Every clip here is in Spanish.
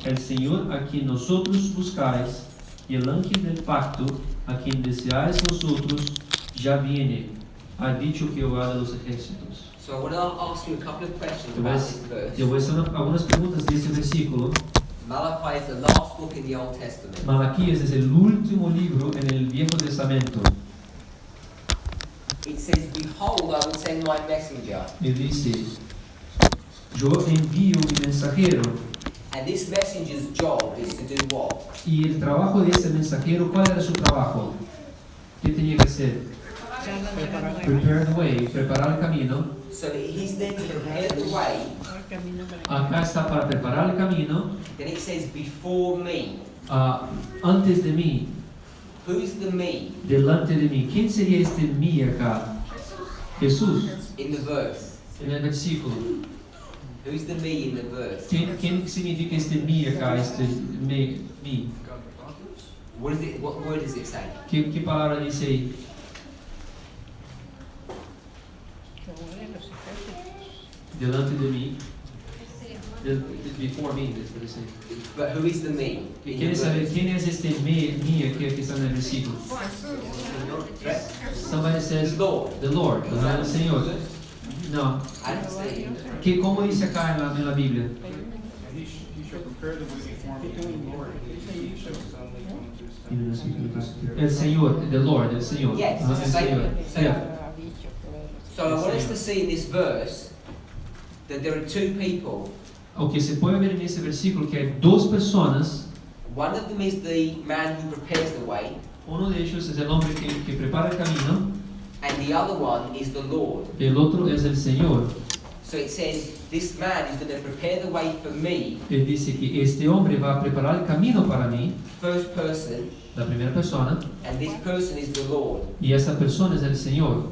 el Señor a quien nosotros buscáis y el ángel del pacto a quien deseáis vosotros ya viene, ha dicho Jehová de los ejércitos. So I want to ask you a couple of questions Te voy a- about this verse. Te voy a hacer algunas preguntas de este versículo. Malachi is the last book in the Old Testament. Malaquías es el último libro en el Viejo Testamento. It says, "Behold, I will send my messenger." Y dice, yo envío mi mensajero. And this messenger's job is to do what? Y el trabajo de ese mensajero, ¿cuál era su trabajo? ¿Qué tenía que hacer? Prepare the way, preparar el camino. So he's there to prepare the way. Acá está para preparar el camino. Then it says, "Before me." Antes de mí, Who's the me delante de mí. ¿Quién sería este mí acá? Jesús, in the verse? en el versículo. Who's the me in the verse? ¿Quién significa este mí acá? Este mí. What is it? What word does it say? ¿Qué palabra dice ahí? Delante de mí. Before me, debe ser. But who is the me? in the ¿Quiere saber verse? quién es este mí que está en el versículo? Somebody says, The Lord. the Lord, el Señor. No. I didn't say it. ¿Cómo dice acá en la Biblia? He shall prepare the way before me, the Lord. He shall suddenly come to his temple. El Señor, the Lord, el Señor. Yes, El it's the same. Señor. Yeah. So I want us to see in this verse that there are two people. O que se puede ver en ese versículo que hay dos personas. One of them is the man who prepares the way, Uno de ellos es el hombre que prepara el camino. and the other one is the Lord. El otro es el Señor. So it says, this man is going to prepare the way for me, Él dice que este hombre va a preparar el camino para mí, first person, la primera persona, and this person is the Lord. y esa persona es el Señor.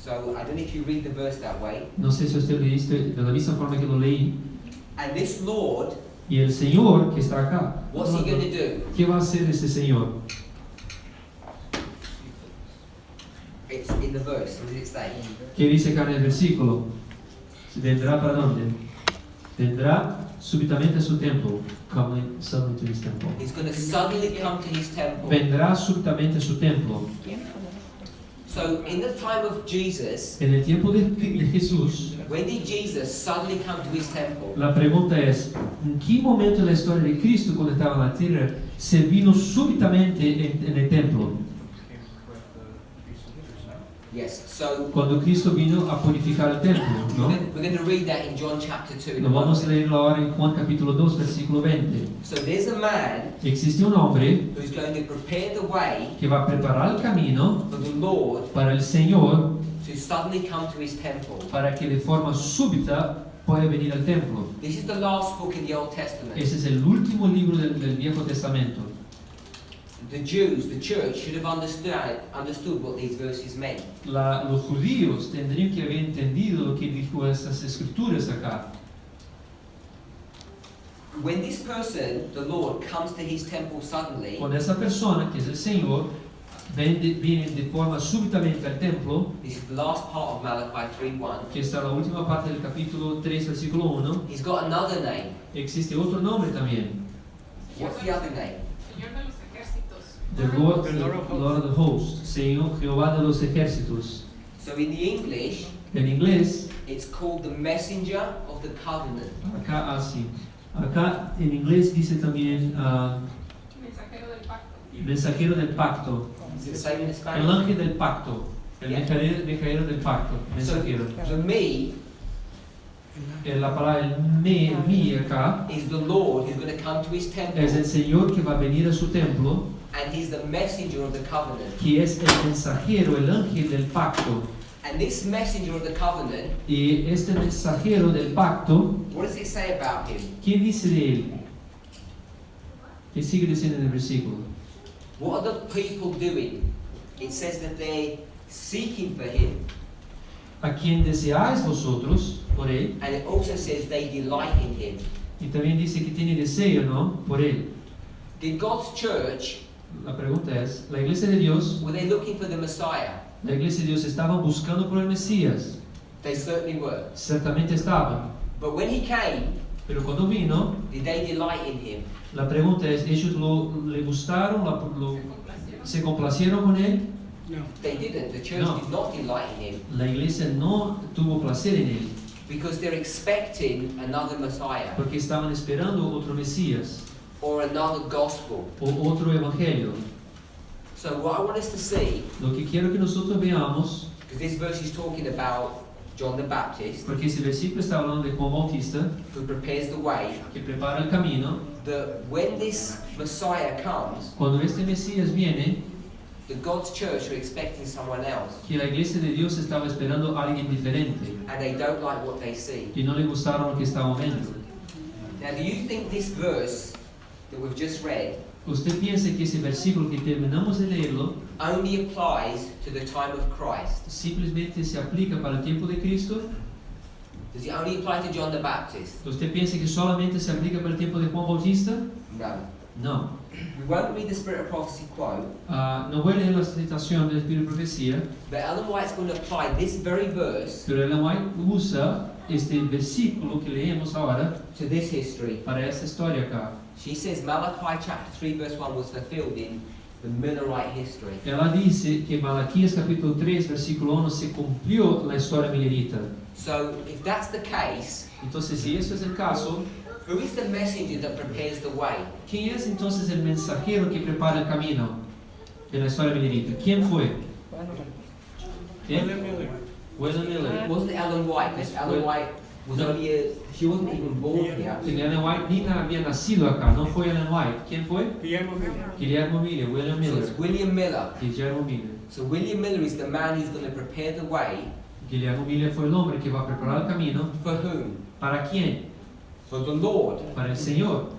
So I don't know if you read the verse that way. No sé si usted lo leíste de la misma forma que lo leí. And this Lord, Y el Señor que está acá, what's he going to do? ¿qué va a hacer ese Señor? It's in the verse. What does it say? ¿Qué dice acá en el versículo? ¿Vendrá para dónde? Vendrá súbitamente a su templo. Coming suddenly to his temple. He's going to suddenly come to his temple. Vendrá súbitamente a su templo. So in the time of Jesus, En el tiempo de Jesús, when did Jesus suddenly come to his temple? la pregunta es, ¿en qué momento en la historia de Cristo, cuando estaba en la tierra, se vino súbitamente en el templo? Yes. So Cuando Cristo vino a purificar el templo, ¿no? we're going to read that in John chapter 2. in a Lo vamos a moment. leer ahora en Juan capítulo 2, versículo 20. So there's a man Existe un hombre who's going to prepare the way que va a preparar el camino for the Lord para el Señor, to suddenly come to his temple. para que de forma súbita pueda venir al templo. This is the last book in the Old Testament. Ese es el último libro del Viejo Testamento. The Jews, the church, should have understood what these verses meant. Los judíos tendrían que haber entendido lo que dijo estas escrituras acá. When this person, the Lord, comes to his temple suddenly, Cuando esa persona, que es el Señor, viene de forma súbitamente al templo, this is the last part of Malachi 3:1. que está en la última parte del capítulo 3, versículo 1, He's got another name. existe otro nombre también. What's the other name? Señor de los ejércitos. The Lord of the Hosts, Señor Jehová de los ejércitos. So in the English, En inglés, it's called the messenger of the covenant. acá así. Acá en inglés dice también Mensajero del pacto. mensajero del pacto. Is it the same in El Spanish? ángel del pacto. El Yeah. mensajero del pacto. So Mensajero. the me La palabra el mí acá is the Lord who's going to come to his temple, es el Señor que va a venir a su templo, and he's the messenger of the covenant. que es el mensajero, el ángel del pacto. And this messenger of the covenant, Y este mensajero del pacto, what does it say about him? ¿qué dice de él? ¿Qué sigue diciendo en el versículo? What are the people doing? It says that they're seeking for him, A quien deseáis vosotros por él, and it also says they delight in him. y también dice que tiene deseo, ¿no? Por él. Did God's church, La pregunta es, ¿la iglesia de Dios, were they looking for the Messiah? la iglesia de Dios estaba buscando por el Mesías? They certainly were. Certamente estaban. But when he came, Pero cuando vino, did they delight in him? la pregunta es, ¿ellos le gustaron, Se complacieron. se complacieron con él? They didn't. The church No. did not delight in him La iglesia no tuvo placer en él, because they're expecting another Messiah porque estaban esperando otro Mesías or another gospel. o otro evangelio. So what I want us to see, Lo que quiero que nosotros veamos, because this verse is talking about John the Baptist, porque ese versículo está hablando de Juan Bautista, who prepares the way, que prepara el camino. that when this Messiah comes, Cuando este Mesías viene, the God's church are expecting someone else, que la iglesia de Dios estaba esperando a alguien diferente and they don't like what they see. y no le gustaron lo que estaban viendo. Now, do you think this verse that we've just read ¿Usted piensa que ese versículo que terminamos de leerlo only applies to the time of Christ? simplemente se aplica para el tiempo de Cristo? Does it only apply to John the Baptist? ¿Usted piensa que solamente se aplica para el tiempo de Juan Bautista? No. No. We won't read the Spirit of Prophecy quote, No voy a leer la citación del Espíritu de Profecía, but Ellen White's going to apply this very verse pero Ellen White usa este versículo que leemos ahora to this history. para esta historia acá. She says Malachi chapter 3 verse 1 was fulfilled in the Millerite history. Ela dice que Malaquías capítulo 3 versículo 1 se cumplió la historia milerita. So if that's the case, Entonces, si eso es el caso, who is the messenger that prepares the way? ¿quién es entonces el mensajero que prepara el camino en la historia milerita? ¿Quién fue? ¿Quién? William Miller. It wasn't Ellen White, because Ellen White was she wasn't even born here. Ellen White ni había nacido acá, no fue Ellen White. ¿Quién fue? Guillermo Miller, William So Miller. it's William Miller. Guillermo Miller. So William Miller is the man who's going to prepare the way Guillermo Miller fue el hombre que va a preparar el camino. for whom? ¿Para quién? For the Lord. Para el Señor.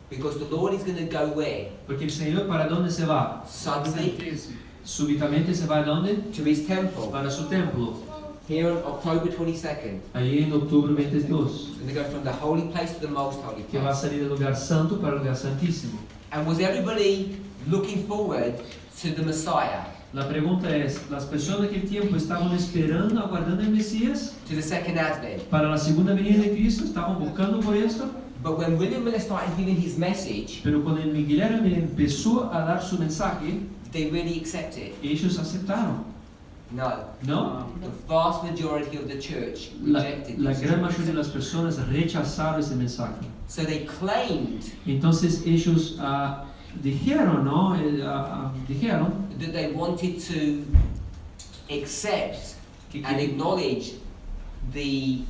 Because the Lord is going to go where? Porque el Señor, ¿para dónde se va? Suddenly Súbitamente se va a dónde? to his temple. Para su templo. Here on October 22nd. Allí en octubre 22. He's going to go from the holy place to the most holy Que va a place. salir del lugar santo para el lugar santísimo. And was everybody looking forward to the Messiah? La pregunta es, ¿las personas de aquel tiempo estaban esperando, aguardando el Mesías? To the second advent? ¿Para la segunda venida de Cristo? ¿Estaban buscando por esto? But when William Miller started giving his message, Pero cuando el Guillermo empezó a dar su mensaje, they really accepted. ellos aceptaron. No. ¿No? The vast majority of the church La rejected gran this. mayoría de las personas rechazaron ese mensaje. So they claimed Entonces ellos dijeron, ¿no? Dijeron that they wanted to accept que, and acknowledge the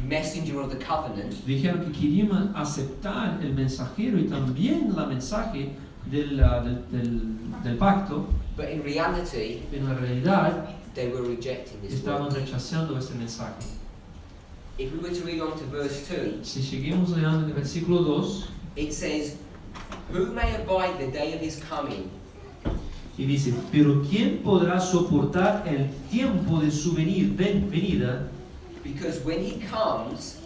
messenger of the covenant, dijeron que querían aceptar el mensajero y también la mensaje del pacto. but in reality, En la realidad they were rejecting this estaban word. rechazando ese mensaje. If we were to read on to verse 2, Si seguimos leyendo en el versículo 2, it says, "Who may abide the day of his coming? y dice, pero ¿quién podrá soportar el tiempo de su venida? Because when he comes,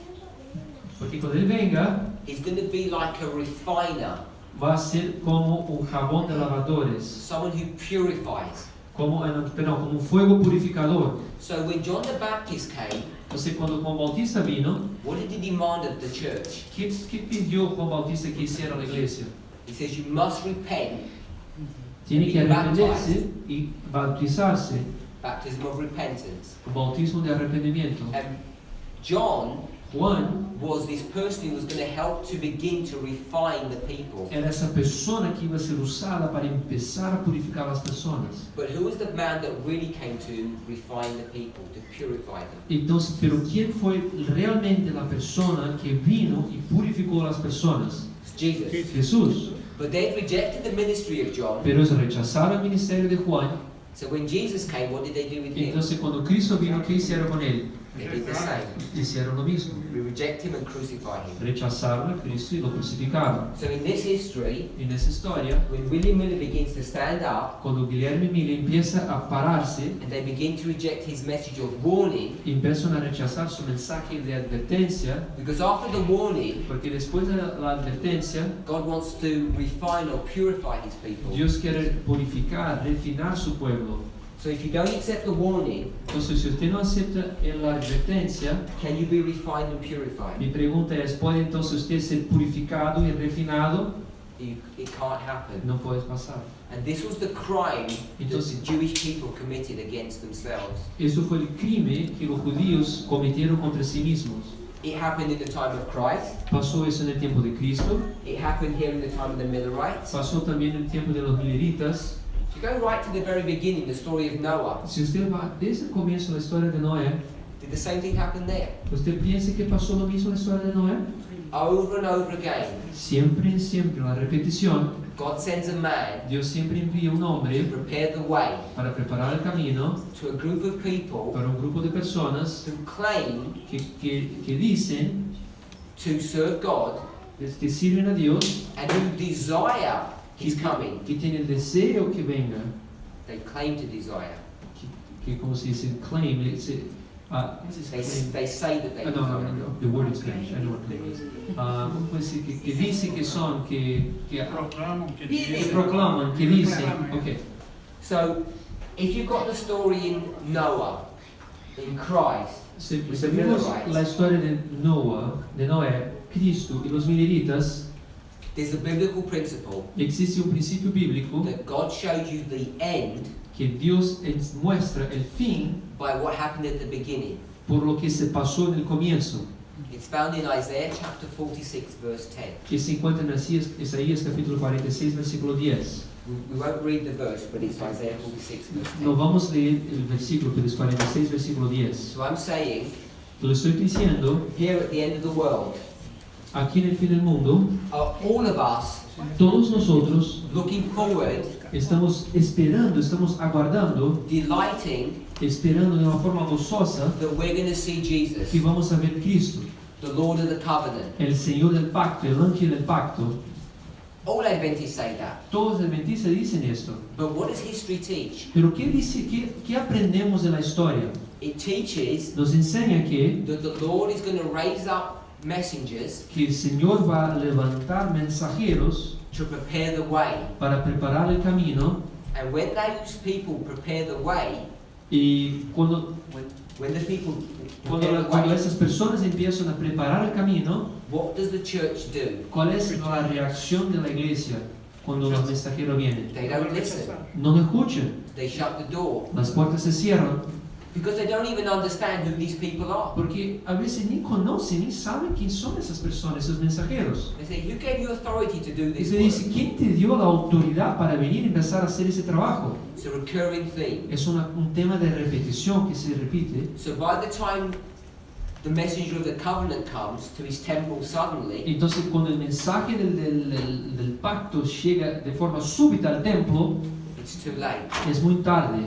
Porque cuando Él venga, he's going to be like a refiner, va a ser como un jabón de lavadores, someone who purifies." como un fuego purificador. So when John the Baptist came, Entonces cuando Juan Bautista vino, what did he demand of the church? ¿qué pidió Juan Bautista que hiciera la iglesia? He says, "You must repent." Tiene que arrepentirse y bautizarse, Baptism of repentance. el bautismo de arrepentimiento. And John Juan was this person who was going to help to begin to refine the people. era essa persona que iba a ser usada para empezar a purificar as pessoas. But who was the man that really came to refine the people, to purify them? Entonces, pero ¿quién fue realmente la persona que vino y purificó as pessoas? It's Jesus. Jesús. But they rejected the ministry of John. Pero ellos rechazaron el ministerio de Juan. So when Jesus came, what did they do with him? Entonces, cuando Cristo vino, ¿qué hicieron con él? They did the same. Hicieron lo mismo. We reject him and crucify him. Rechazaron a Cristo y lo crucificaron. So in this history, Y nessa história, when William Miller begins to stand up quando Guilherme Miller empieza a parar-se, and they begin to reject his message of warning, empiezam a rechazar su mensaje de advertencia, because after the warning, porque después de la advertencia, God wants to refine or purify his people. Deus quer purificar, refinar su pueblo. So if you don't accept the warning, Entonces, si usted no acepta la advertencia, can you be refined and purified? mi pregunta es, ¿puede entonces usted ser purificado y refinado? It can't happen. No puede pasar. And this was the crime that Entonces, the Jewish people committed against themselves. eso fue el crimen que los judíos cometieron contra sí mismos. It happened in the time of Christ. Pasó eso en el tiempo de Cristo, It happened here in the time of the Millerites. pasó también en el tiempo de los mileritas. If you go right to the very beginning, the story of Noah, Si usted va desde el comienzo de la historia de Noé, did the same thing happen there? ¿usted piensa que pasó lo mismo en la historia de Noé? Over and over again, Siempre, siempre, la repetición, God sends a man Dios siempre envía un to hombre prepare the way para preparar el camino to a group of people para un grupo de personas who claim que dicen to serve God que sirven a Dios, and who desire His coming. que tienen el deseo que venga, They claim to desire. que como se dice, claim, ¿cómo se They, dice claim? they say that they No, desire. the word is Spanish, I know what claim is. ¿Cómo puede decir? Que dicen que son, que Proclaman que proclaman, que dicen, ok. So, if you've got the story in Noah, in Christ, Si With the vemos Millerites. la historia de Noé, Cristo y los mileritas, there's a biblical principle existe un principio bíblico that God showed you the end que Dios muestra el fin by what happened at the beginning. por lo que se pasó en el comienzo, It's found in Isaiah chapter 46, verse 10. que se encuentra en Isaías capítulo 46, versículo 10. We won't read the verse, but it's Isaiah 46, verse 10. No vamos a leer el versículo, pero es 46, versículo 10. So I'm saying, Lo estoy diciendo, here at the end of the world, aquí en el fin del mundo, are all of us todos nosotros looking forward, estamos esperando, estamos aguardando, delighting esperando de una forma gozosa that we're going to see Jesus, que vamos a ver Cristo, the Lord of the covenant. el Señor del pacto, el ángel del pacto. All Adventists say that. Todos los adventistas dicen esto. But what does history teach? Pero ¿qué dice, qué aprendemos de la historia? It teaches Nos enseña that the Lord is going to raise up messengers que el Señor va a levantar mensajeros to prepare the way. para preparar el camino, And when those people prepare the way, y cuando when the people prepare the cuando way, esas personas empiezan a preparar el camino, what does the church do? ¿cuál es la reacción de la iglesia cuando los mensajeros vienen? They don't listen. No lo escuchan, They shut the door las puertas se cierran, because they don't even understand who these people are. porque a veces ni conocen ni saben quién son esas personas, esos mensajeros. They say, "Who gave you authority to do Y this se dice, work?" ¿quién te dio la autoridad para venir y empezar a hacer ese trabajo? It's a recurring theme. Es un tema de repetición que se repite. So by the time the messenger of the covenant comes to his temple suddenly, Entonces, cuando el mensaje del pacto llega de forma súbita al templo, it's too late. es muy tarde.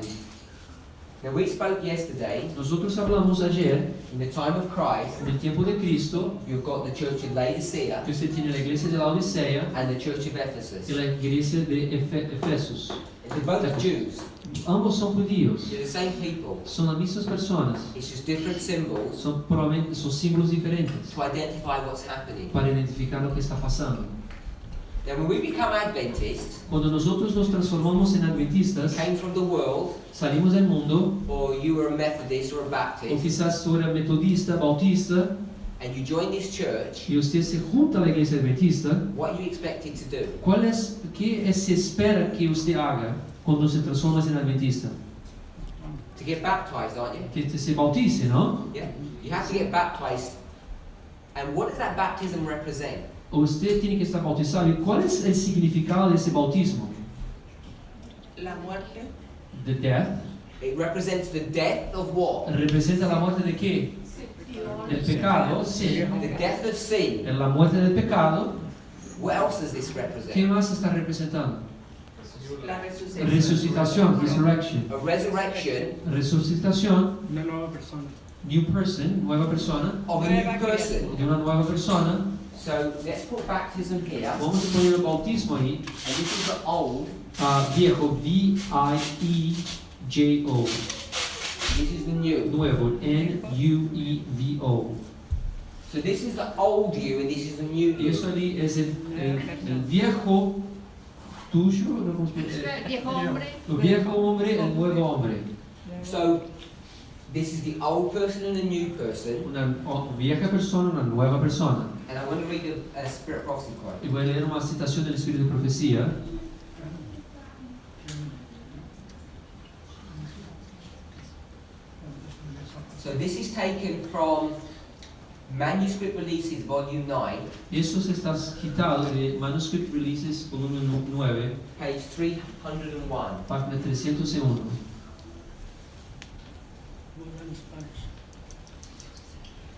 Now we spoke yesterday, Nosotros hablamos ayer, in the time of Christ, en el tiempo de Cristo, you've got the church of Laodicea que usted tiene la iglesia de la Odisea and the church of Ephesus. y la iglesia de Efesos. They're both Jews. Ambos son judíos, They're the same people. son las mismas personas, It's just different symbols son símbolos diferentes to identify what's happening. para identificar lo que está pasando. Now when we become Adventists, Cuando nosotros nos transformamos en adventistas, came from the world, salimos del mundo, or you were a Methodist or a o Baptist, quizás tú eres metodista, bautista, and you join this church, y usted se junta a la iglesia adventista, what are you expected to do? ¿qué se espera que usted haga cuando se transforma en adventista? To get baptized, aren't you? Que se bautice, ¿no? Yeah. You have to get baptized. And what does that baptism represent? Usted tiene que estar bautizado. ¿Y cuál es el significado de ese bautismo? La muerte. The death. It represents the death of what? ¿Representa la muerte de qué? Del pecado, sí. The death of sin. En la muerte del pecado, What else does this ¿qué represent? más está representando? La resucitación. Resucitación, resurrection. A resurrection Resucitación, Una nueva persona. new person, nueva persona, of a new person. de una nueva persona. So let's put baptism here. And Vamos a poner el bautismo ahí. this is the old, Viejo, V-I-E-J-O. this is the new. Nuevo, N-U-E-V-O. So this is the old you and this is the new Y eso you. ahí es el viejo tuyo, no, ¿cómo se dice? El viejo hombre. El viejo hombre, el nuevo hombre. So, this is the old person and the new person. Una vieja persona, una nueva persona. And I want to read a Spirit Prophecy quote. Y voy a leer una citación del Espíritu de Profecía. So this is taken from Manuscript Releases, Volume 9, Eso se está quitado de Manuscript Releases, volumen 9, page 301. página 301.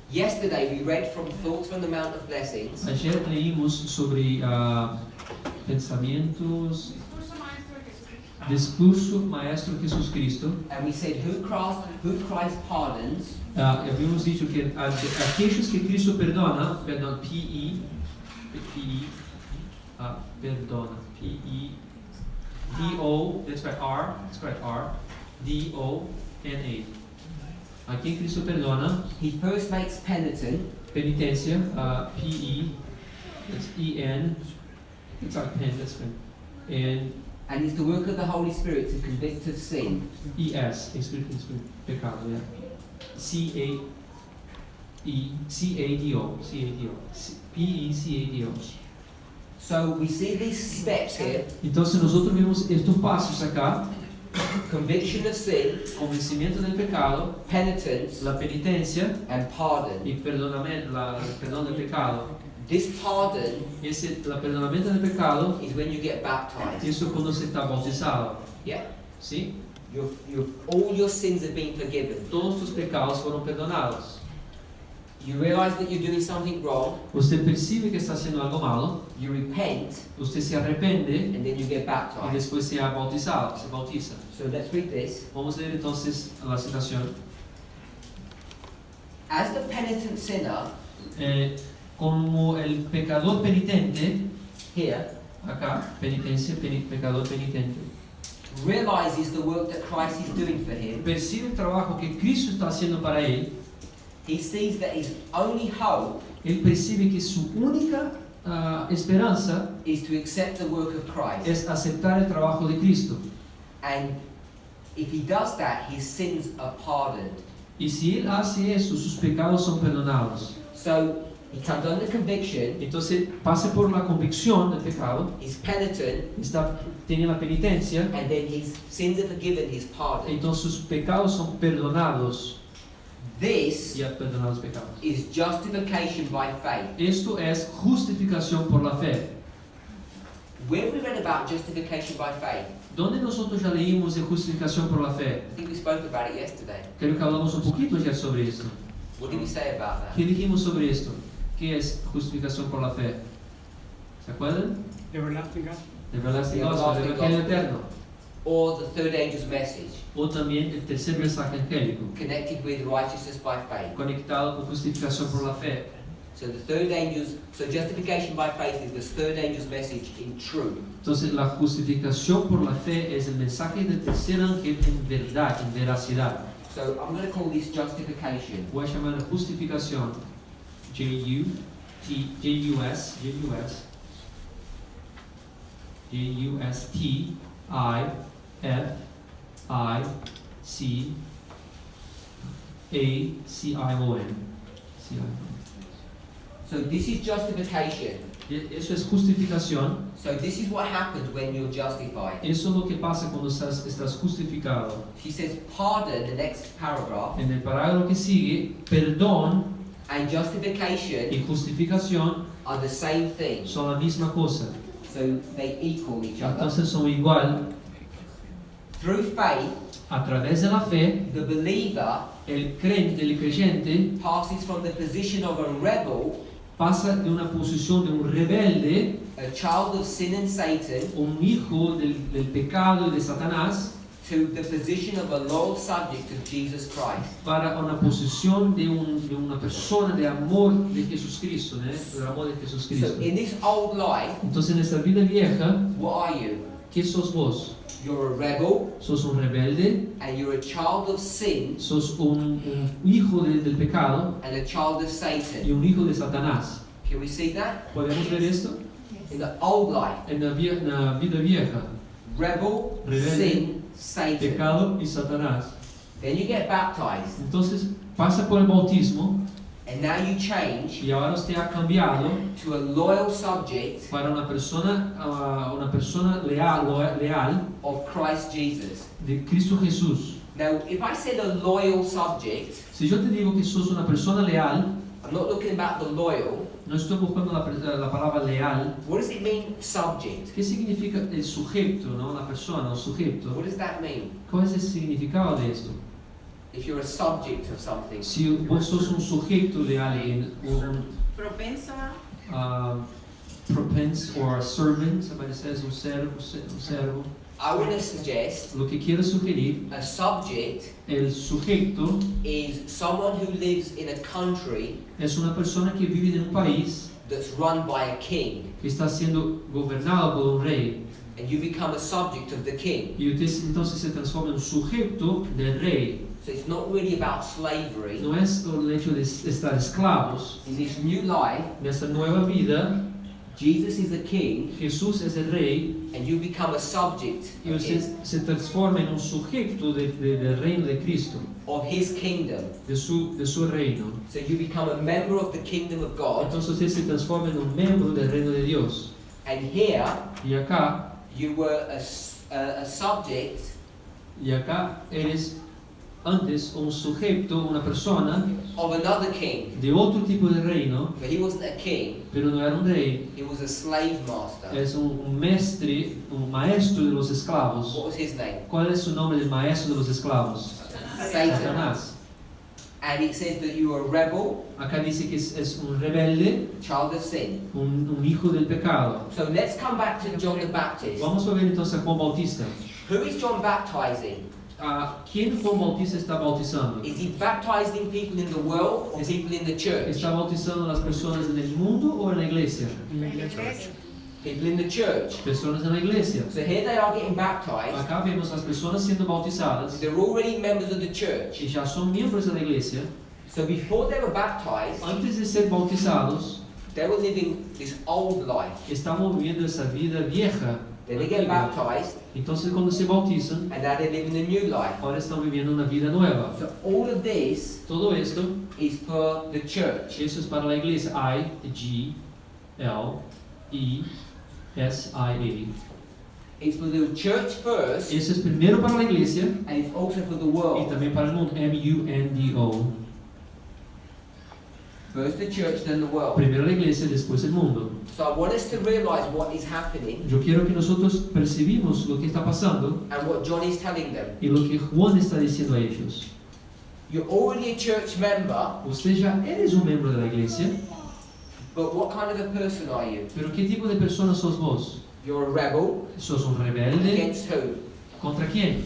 Yesterday we read from Thoughts from the Mount of Blessings, Ayer leímos sobre pensamientos, Discurso discurso maestro de Jesucristo. maestro de Jesús Cristo. and we said who Christ pardons Habíamos dicho que aquellos que Cristo perdona, perdón, perdona, D-O, that's right, R, D-O-N-A. A quien Cristo perdona, he first makes penitent, penitencia, P-E, that's E-N, it's like pen, that's pen, and and it's the work of the Holy Spirit to convict of sin. E-S, Espíritu, pecado, yeah. C-A-D-O, P-E-C-A-D-O. So we see these steps here: Entonces nosotros vemos estos pasos acá: conviction of sin, convencimiento del pecado, penitence, la penitencia and pardon. y el perdón del pecado. This pardon El perdonamiento del pecado, is when you get baptized. eso es cuando se está bautizado, Yeah, ¿sí? all your sins have been forgiven. Todos tus pecados fueron perdonados. You realize that you're doing something wrong. Usted percibe que está haciendo algo malo, You repent, usted se arrepende and then you get y baptized. después se ha bautizado, se bautiza. So let's read this. Vamos a leer entonces la citación. As the penitent sinner, Como el pecador penitente, here, acá, penitencia, pecador penitente, realizes the work that Christ is doing for him, percibe el trabajo que Cristo está haciendo para él, he sees that his only hope él percibe que su única esperanza is to accept the work of Christ. es aceptar el trabajo de Cristo. And if he does that, his sins are pardoned. Y si él hace eso, sus pecados son perdonados. So he comes under conviction, Entonces pasa por la convicción del pecado, he's penitent, tiene la penitencia, and then his sins are forgiven, he's pardoned. entonces sus pecados son perdonados This y ha perdonado los pecados. is justification by faith. Esto es justificación por la fe. Where have we read about justification by faith? ¿Dónde nosotros ya leímos de justificación por la fe? I think we spoke about it yesterday. Creo que hablamos un poquito ya sobre esto. What did we say about that? ¿Qué dijimos sobre esto? ¿Qué es justificación por la fe? ¿Se acuerdan? Everlasting gospel. El everlasting The gospel, el everlasting evangelio gospel. eterno. Or the third angel's message, O también el tercer mensaje angélico, connected with righteousness by faith. conectado con justificación por la fe. So the third angel's, so justification by faith is the third angel's message in truth. Entonces la justificación por la fe es el mensaje del tercer ángel en verdad, en veracidad. So I'm going to call this justification. Voy a llamar la justificación Justification. So this is justification. Eso es justificación. So this is what happens when you're justified. Eso es lo que pasa cuando estás justificado. She says pardon, the next paragraph, En el parágrafo que sigue, perdón and justification y justificación are the same thing. son la misma cosa. So they equal each other. Entonces son igual. Through faith, A través de la fe, the believer el creyente passes from the position of a rebel, pasa de una posición de un rebelde, a child of sin and Satan, un hijo del pecado y de Satanás, to the position of a loyal subject of Jesus Christ. para una posición de una persona de amor de Jesucristo, del amor de So Jesucristo. in this old life, Entonces en esta vida vieja, what are you? ¿qué sos vos? You're a rebel, Sos un rebelde, and you're a child of sin sos un hijo del pecado and a child of y Satan. un hijo de Satanás. Can we see that? ¿Podemos ver esto? In the old life, na vida vieja, rebel, Rebelde, sin, Satan. pecado y Satanás. Then you get baptized, Entonces pasa por el bautismo and now you change y ahora usted ha cambiado to a loyal subject para una persona leal of Christ Jesus. de Cristo Jesús. Now, if I said a loyal subject, Si yo te digo que sos una persona leal, I'm not looking about the loyal. no estoy buscando la palabra leal. What does it mean, subject? ¿Qué significa el sujeto, no? La persona, el sujeto. What does that mean? ¿Cuál es el significado de esto? If you're a subject of something. Si vos sos un sujeto de alguien, Propensa. propense or a servant, somebody says un servo. I want to suggest Lo que quiero sugerir, a subject el sujeto is someone who lives in a country es una persona que vive en un país that's run by a king, que está siendo gobernado por un rey. and you become a subject of the king. Y usted entonces se transforma en un sujeto del rey. So it's not really about slavery. No es el hecho de estar esclavos. In this new life, En esta nueva vida, Jesus is the king, Jesús es el rey and you become a subject y usted se transforma en un sujeto del reino de Cristo, of his kingdom. de su reino. So you become a member of the kingdom of God, Entonces usted se transforma en un miembro del reino de Dios. and here Y acá you were a subject eres antes un sujeto, una persona of another king, de otro tipo de reino, but he wasn't a king, pero no era un rey, he was a slave master. es un maestro de los esclavos. What was his name? ¿Cuál es su nombre del maestro de los esclavos? Satan. Satanás. And it says that you were a rebel, Acá dice que es un rebelde, child of sin. un hijo del pecado. So let's come back to John the Baptist. Vamos a ver entonces a Juan Bautista. Who is John baptizing? ¿Quién Juan Bautista está bautizando? Is he baptizing people in the world or people in the church? ¿Está bautizando a las personas en el mundo o en la iglesia? People in the church. Personas en la iglesia. So here they are getting baptized. Acá vemos las personas siendo bautizadas They're already members of the church. y ya son miembros de la iglesia. So before they were baptized, Antes de ser bautizados, they were living this old life. estaban viviendo esa vida vieja. Then they get antigua. baptized, Entonces cuando se bautizan, and now they're living a new life. ahora están viviendo una vida nueva. So all of this Todo esto, is for the church. eso es para la iglesia. I-G-L-E-S-I-A. It's for the church first, Eso es primero para la iglesia and it's also for the y world. también para el mundo. M-U-N-D-O. First the church, then the world. Primero la iglesia, después el mundo. So I want us to realize what is happening Yo quiero que nosotros percibimos lo que está pasando and what John is telling them. y lo que Juan está diciendo a ellos. You're already a church member, Usted ya eres un miembro de la iglesia, but what kind of a person are you? pero ¿qué tipo de persona sos vos? You're a rebel ¿Sos un rebelde? against who? ¿Contra quién?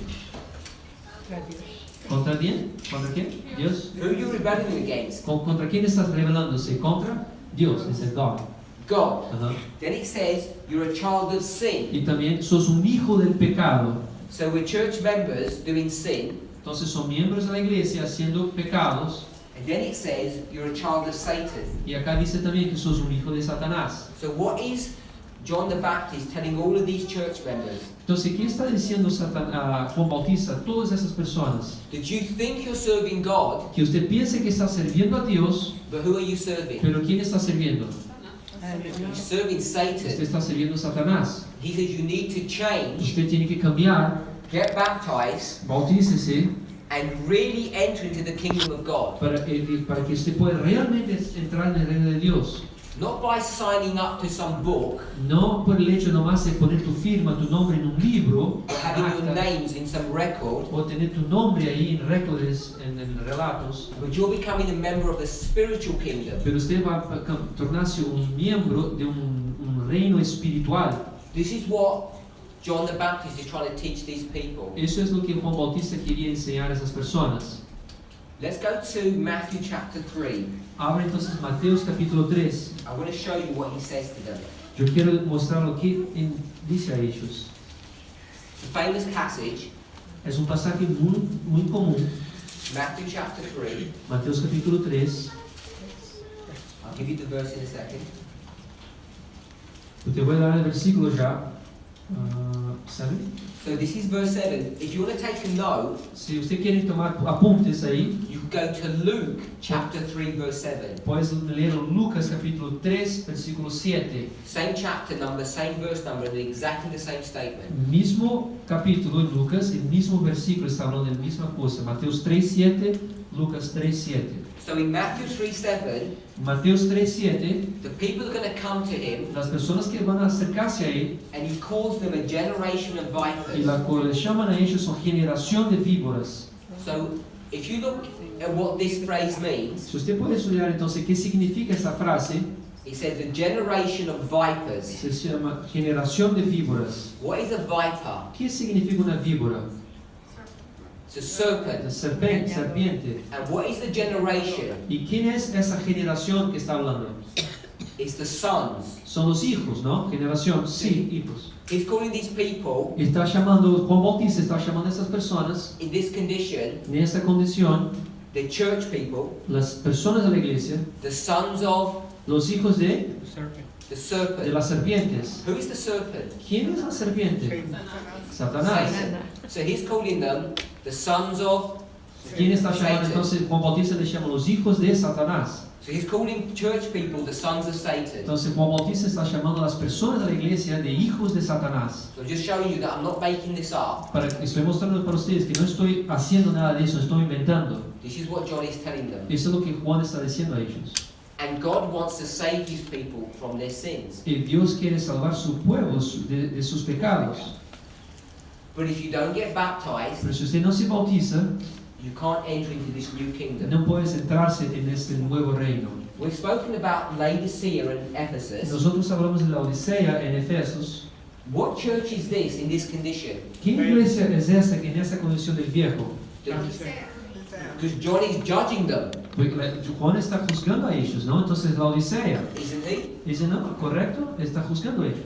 ¿Contra quién? ¿Contra quién? Dios. Who are you rebelling against? ¿Contra quién estás rebelándose? Contra Dios, es el God. God. Ajá. Then it says you're a child of sin. Y también sos un hijo del pecado. So we're church members doing sin, Entonces son miembros de la iglesia haciendo pecados. and then it says you're a child of Satan. Y acá dice también que sos un hijo de Satanás. So what is John the Baptist telling all of these church members? Entonces, ¿qué está diciendo Juan Bautista a todas esas personas? That you think you're serving God, Que usted piense que está sirviendo a Dios, but who are you serving? pero ¿quién está sirviendo? You're serving Usted Satan. está sirviendo a Satanás. He says you need to change, Usted tiene que cambiar, get baptized, bautícese, and really enter into the kingdom of God. para que usted pueda realmente entrar en el reino de Dios. Not by signing up to some book No por el hecho nomás de poner tu firma, tu nombre en un libro, or having your acta, names in some record, o tener tu nombre ahí en récords, en relatos, but you're becoming a member of the spiritual kingdom. pero usted va a tornarse un miembro de un reino espiritual. This is what John the Baptist is trying to teach these people. Eso es lo que Juan Bautista quería enseñar a esas personas. Let's go to Matthew chapter 3. Abre entonces Mateos capítulo 3. I want to show you what he says to them. Yo quiero mostrar lo que dice a ellos. It's a famous passage, Es un pasaje muy común. Matthew chapter 3. Mateos capítulo 3. I'll give you the verse in a second. Eu te voy a dar el versículo ya. 7. So this is verse 7. If you want to take a note, Se você quer tomar apuntes aí, you can go to Luke chapter 3 verse 7. pode ler Lucas capítulo 3, versículo 7. Same chapter number, same verse number, and exactly the same statement. Mismo capítulo en Lucas, el mismo versículo está hablando de la misma cosa. Mateos 3:7, Lucas 3:7. So in Matthew 3:7, Mateos 3:7, the people are going to come to him, las personas que van a acercarse a él and he calls them a generation of y vipers. la que le llaman a ellos son generación de víboras. So if you look at what this phrase means, Si usted puede estudiar entonces qué significa esa frase, it says a generation of vipers. se llama generación de víboras. What is a viper? ¿Qué significa una víbora? It's a serpent. Serpiente. And what is the generation? ¿Y quién es esa generación que está hablando? It's the sons. Son los hijos, ¿no? Generación, sí, hijos. He's calling these people Está llamando, Juan Bautista está llamando a estas personas in this condition, en esta condición, the church people, las personas de la iglesia, the sons of los hijos de the serpent. las serpientes. Who is the serpent? ¿Quién es la serpiente? Satanás. Satanás. Satan. So he's calling them the sons of. ¿Quién está llamando Satan. entonces? Juan Bautista le llama los hijos de Satanás. So he's calling church people the sons of Satan. Entonces Juan Bautista está llamando a las personas de la iglesia de hijos de Satanás. So I'm just showing you that I'm not making this up. Estoy mostrando para ustedes que no estoy haciendo nada de eso, estoy inventando. This is what John is telling them. Eso es lo que Juan está diciendo a ellos. And God wants to save his people from their sins. Y Dios quiere salvar su pueblo de sus pecados. But if you don't get baptized, Pero si usted no se bautiza, you can't enter into this new kingdom. no puede centrarse en este nuevo reino. We've spoken about Laodicea and Ephesus. Nosotros hablamos de la Odisea en Efesos. What church is this in this condition? ¿Qué iglesia es esta que en esta condición del viejo? Because John is judging them, Juan está juzgando a ellos, ¿no? Entonces la Odisea, isn't he? dice, ¿no? ¿Correcto? Está juzgando a ellos.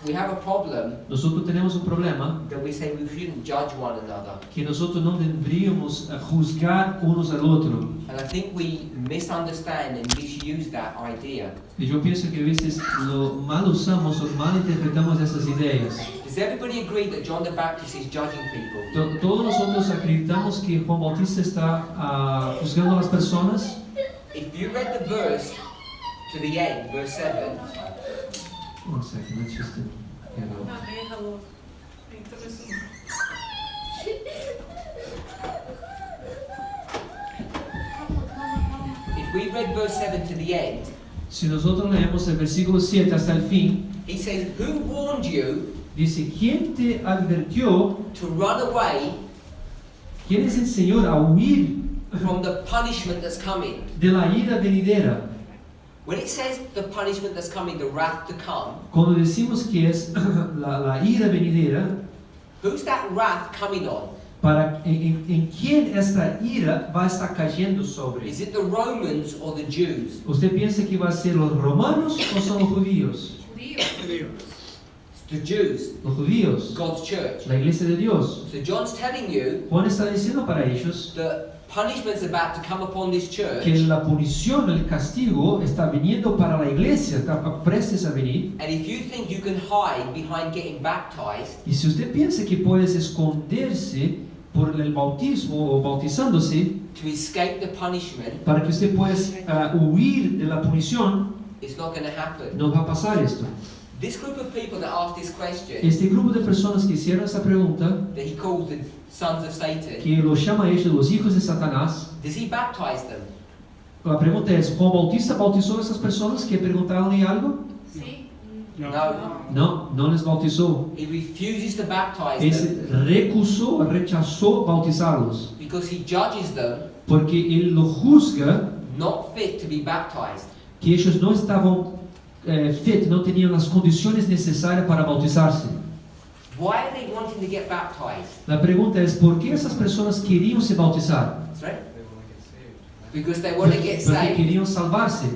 We have a problem Nosotros tenemos un problema that we say we shouldn't judge one another. que nosotros no deberíamos juzgar unos al otro. And I think we misunderstand and misuse that idea. Y yo pienso que a veces lo mal usamos o mal interpretamos esas ideas. Does everybody agree that John the Baptist is judging people? Todos nosotros acreditamos que Juan Bautista está juzgando a las personas. If you read the verse to the end, verse 7, One second, let's just get out. No, léelo. Ahorita resumo. if we read verse 7 to the end, Si nosotros leemos el versículo 7 hasta el fin, he says, who warned you dice, ¿quién te advirtió, to run away quién les enseñó a huir from the punishment that's coming? de la ira venidera? When it says the punishment that's coming, the wrath to come, Cuando decimos que es la ira venidera, who's that wrath coming on? ¿en quién esta ira va a estar cayendo sobre? Is it the Romans or the Jews? ¿Usted piensa que va a ser los romanos o son los judíos? Judíos. It's the Jews, Los judíos, God's church. la iglesia de Dios. So John's telling you Juan está diciendo para ellos that punishment's about to come upon this church, que la punición, el castigo está viniendo para la iglesia, está prestes a venir. and if you think you can hide behind getting baptized, Y si usted piensa que puedes esconderse por el bautismo o bautizándose to escape the punishment, para que usted pueda huir de la punición, it's not going to happen. no va a pasar esto. This group of people that asked this question, Este grupo de personas que hicieron esa pregunta, that he calls the sons of Satan, que los llama a ellos los hijos de Satanás, does he baptize them? la pregunta es, ¿Juan Bautista bautizó a esas personas que preguntaron algo? Sí. No. No les bautizó. He refuses to baptize Él them rechazó bautizarlos, because he judges them porque él lo juzga not fit to be baptized. que ellos no estaban no tenían las condiciones necesarias para bautizarse. Why are they wanting to get baptized? La pregunta es, ¿por qué esas personas querían se bautizar? That's right. Because they want to get Porque saved querían salvarse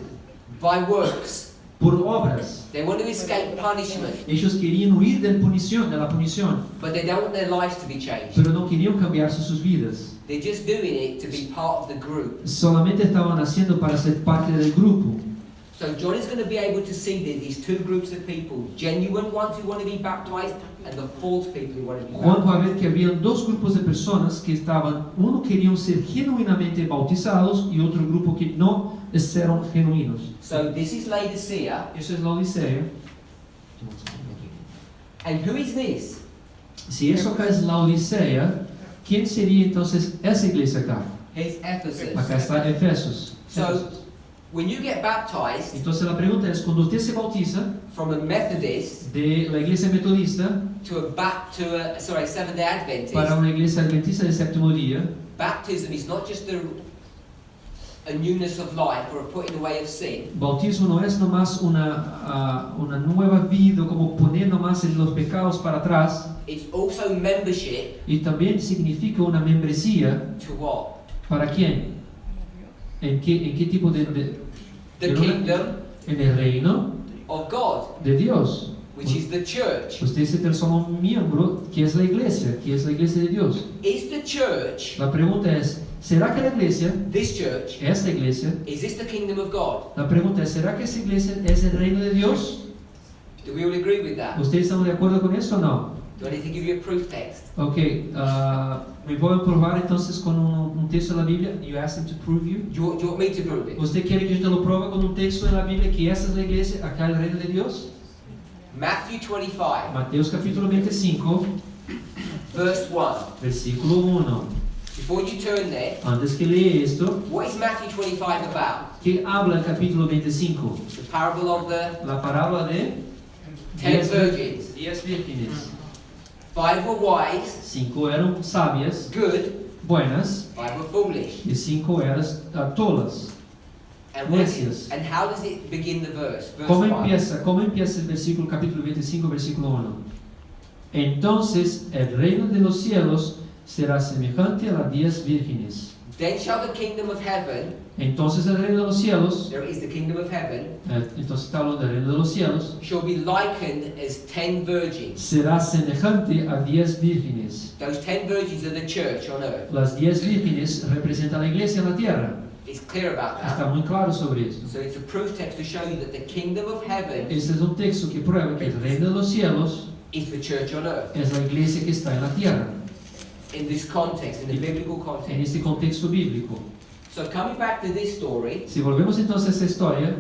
by works. por obras. They want to escape punishment, Ellos querían huir de la punición, but they don't want their lives to be changed. pero no querían cambiarse sus vidas. They're just doing it to be part of the group. Solamente estaban haciendo para ser parte del grupo. So John is going to be able to see these two groups of people, genuine ones who want to be baptized and the false people who want to be Juan vai baptized. ver que havia dois grupos de pessoas que estavam, queriam ser genuinamente bautizados e outro grupo que não eram genuínos. So this is Laodicea, Isso é Laodiceia. and who is this? Se isso acá é Laodiceia, quem seria então essa igreja acá? Here's Ephesus. Acá está Efésios. So when you get baptized Então a pergunta é, quando você se bautiza from a Methodist de la igreja metodista to a Seventh-day Adventist, para uma igreja adventista de sétimo dia, baptism is not just a newness of life or a putting away of sin. bautismo não é nomás uma nova vida, como poner nomás os pecados para trás, It's also membership e também significa uma membresía to what? para quem? Em que tipo de The Eu não- kingdom en el reino of God, de Dios. which is the church. Usted se transforma en un miembro que es la iglesia de Dios. Is the church, La pregunta es, ¿será que la iglesia, this church, esta iglesia, is this the kingdom of God? la pregunta es, ¿será que esa iglesia es el reino de Dios? Do we all agree with that? ¿Ustedes están de acuerdo con eso o no? Do I need to give you a proof text? Ok, me pueden probar entonces con un texto de la Biblia. You asked him to prove you. Do you want me to prove it? ¿Usted quiere que yo te lo pruebe con un texto de la Biblia que esa es la iglesia, acá el reino de Dios? Matthew 25, Mateos capítulo 25, verse 1. versículo 1. Before you turn there, Antes que lea esto, what is Matthew 25 about? ¿qué habla el capítulo 25? The parable of the La parábola de 10 virgins. 10 vírgenes. 5 were wise, 5 eran sabias, good, buenas, 5 were foolish. y 5 eran tolas. And, what is Necias. it, and how does it begin the verse? Verse ¿Cómo 1. empieza el versículo, capítulo 25, versículo 1? Entonces el reino de los cielos será semejante a las 10 vírgenes. Then shall the kingdom of heaven, Entonces el reino de los cielos, there is the kingdom of heaven, entonces está hablando del reino de los cielos, shall be likened as 10 virgins. será semejante a 10 vírgenes. Those 10 virgins are the church on earth. Las 10 vírgenes representan la iglesia en la tierra. It's clear about Está that. muy claro sobre esto. So it's a proof text to show you that the kingdom of heaven Este es un texto que prueba que el reino de los cielos is the church on earth. es la iglesia que está en la tierra, In this context, in the biblical en context. este contexto bíblico. So coming back to this story, Si volvemos entonces a esta historia,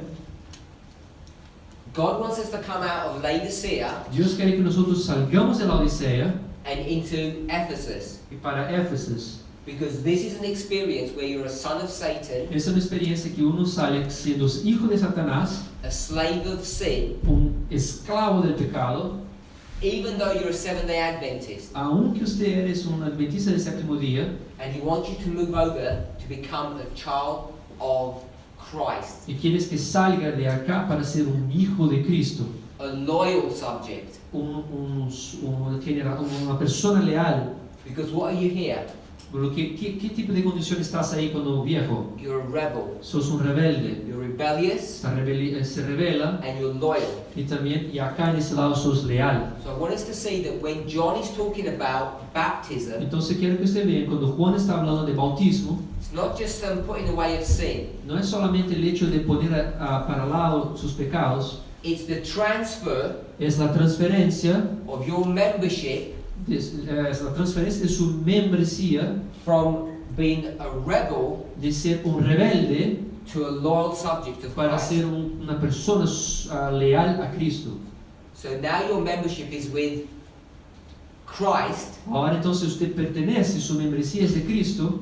God wants us to come out of Laodicea Dios quiere que nosotros salgamos de la Odisea and into Ephesus. y para Éfeso. Because this is an experience where you're a son of Satan, Es una experiencia que uno sale siendo hijo de Satanás, a slave of sin, esclavo del pecado, even though you're a Seventh-day Adventist, aunque usted es un adventista del séptimo día, and He wants you to move over to become a child of Christ, y quieres que salga de acá para ser un hijo de Cristo, a loyal subject. una persona leal. Because what are you here? ¿Qué tipo de condición estás ahí cuando viejo? You're a rebel, Sos un rebelde, you're rebellious, se revela, and you're loyal. y también, y acá en ese lado sos leal. So I want us to see that when John is talking about baptism, Entonces quiero que usted vea, cuando Juan está hablando de bautismo, it's not just some putting away of sin, no es solamente el hecho de poner para lado sus pecados, it's the transfer es la transferencia, of your membership es la transferencia de su membresía from being a rebel de ser un rebelde to a loyal subject of para Christ. ser una persona leal a Cristo. So now your membership is with Christ Ahora entonces usted pertenece, su membresía es de Cristo,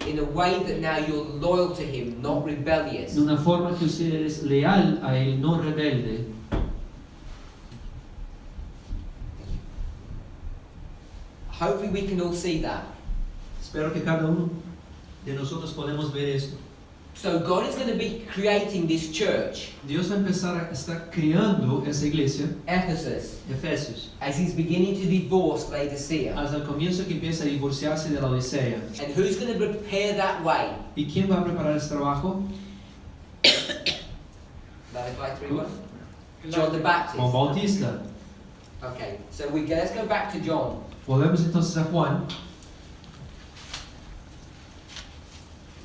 in a way that now you're loyal to Him, not rebellious. de una forma que usted es leal a Él, no rebelde. Hopefully we can all see that. Espero que cada uno de nosotros podamos ver esto. So God is going to be creating this church, Dios va a empezar a estar creando esa iglesia, Ephesus, Efesios, as He's beginning to divorce Laodicea. hasta el comienzo que empieza a divorciarse de la Odisea. And who's going to prepare that way? ¿Y quién va a preparar ese trabajo? Malachi 3:1? John the Baptist. Juan Bautista. Okay, so let's go back to John. Volvemos entonces a Juan.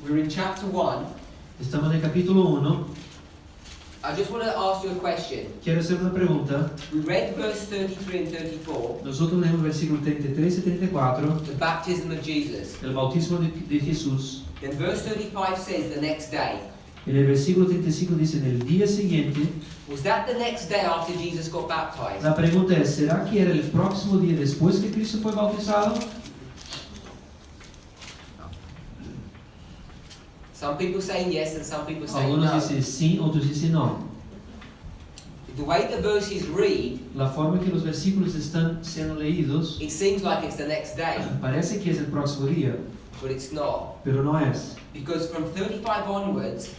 We're in chapter 1, Estamos en el capítulo 1 I just want to ask you a question. Quiero hacer una pregunta. We read verse 33 and 34, Nosotros leemos versículos 33 y 34, the baptism of Jesus. el bautismo de Jesús. Then verse 35 says the next day. En el versículo 35 dice, en el día siguiente. Was that the next day after Jesus got baptized? La pregunta es, ¿será que era el próximo día después que Cristo fue bautizado? Some people saying yes and some people saying Algunos no. dicen sí, otros dicen no. The way the verses read, La forma que los versículos están siendo leídos, it seems like it's the next day, parece que es el próximo día, but it's not. pero no es. Because from 35 onwards,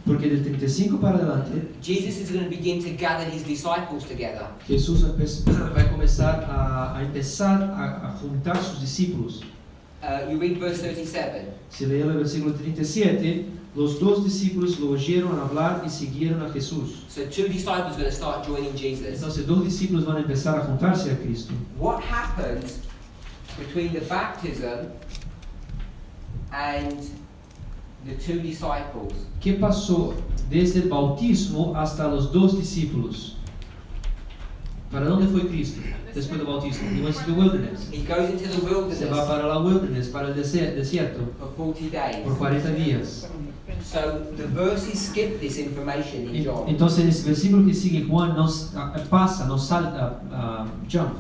Porque del 35 para adelante, Jesus is going to begin to gather his disciples together. Jesús va a comenzar a juntar sus discípulos. You read verse 37. Si lee el versículo 37, los dos discípulos lo oyeron hablar y siguieron a Jesús. So 2 disciples are going to start joining Jesus. Entonces dos discípulos van a empezar a juntarse a Cristo. What happens between the baptism and the 2 disciples? ¿Qué pasó desde el bautismo hasta los dos discípulos? ¿Para dónde fue Cristo después del bautismo? He went to the wilderness. He goes into the Se va wilderness para la wilderness, para el desierto, for 40 days. por 40 días. So the verses skip this information in John. Entonces, ese versículo que sigue Juan nos pasa, nos salta, jump.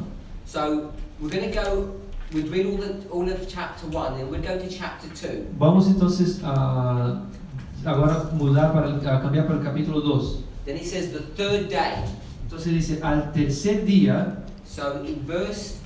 So we're going to go, we'd read all of chapter 1, then we'd go to chapter 2. Vamos entonces a agora mudar a cambiar para el capítulo 2. Then it says the third day. Entonces dice, al tercer día, So in verse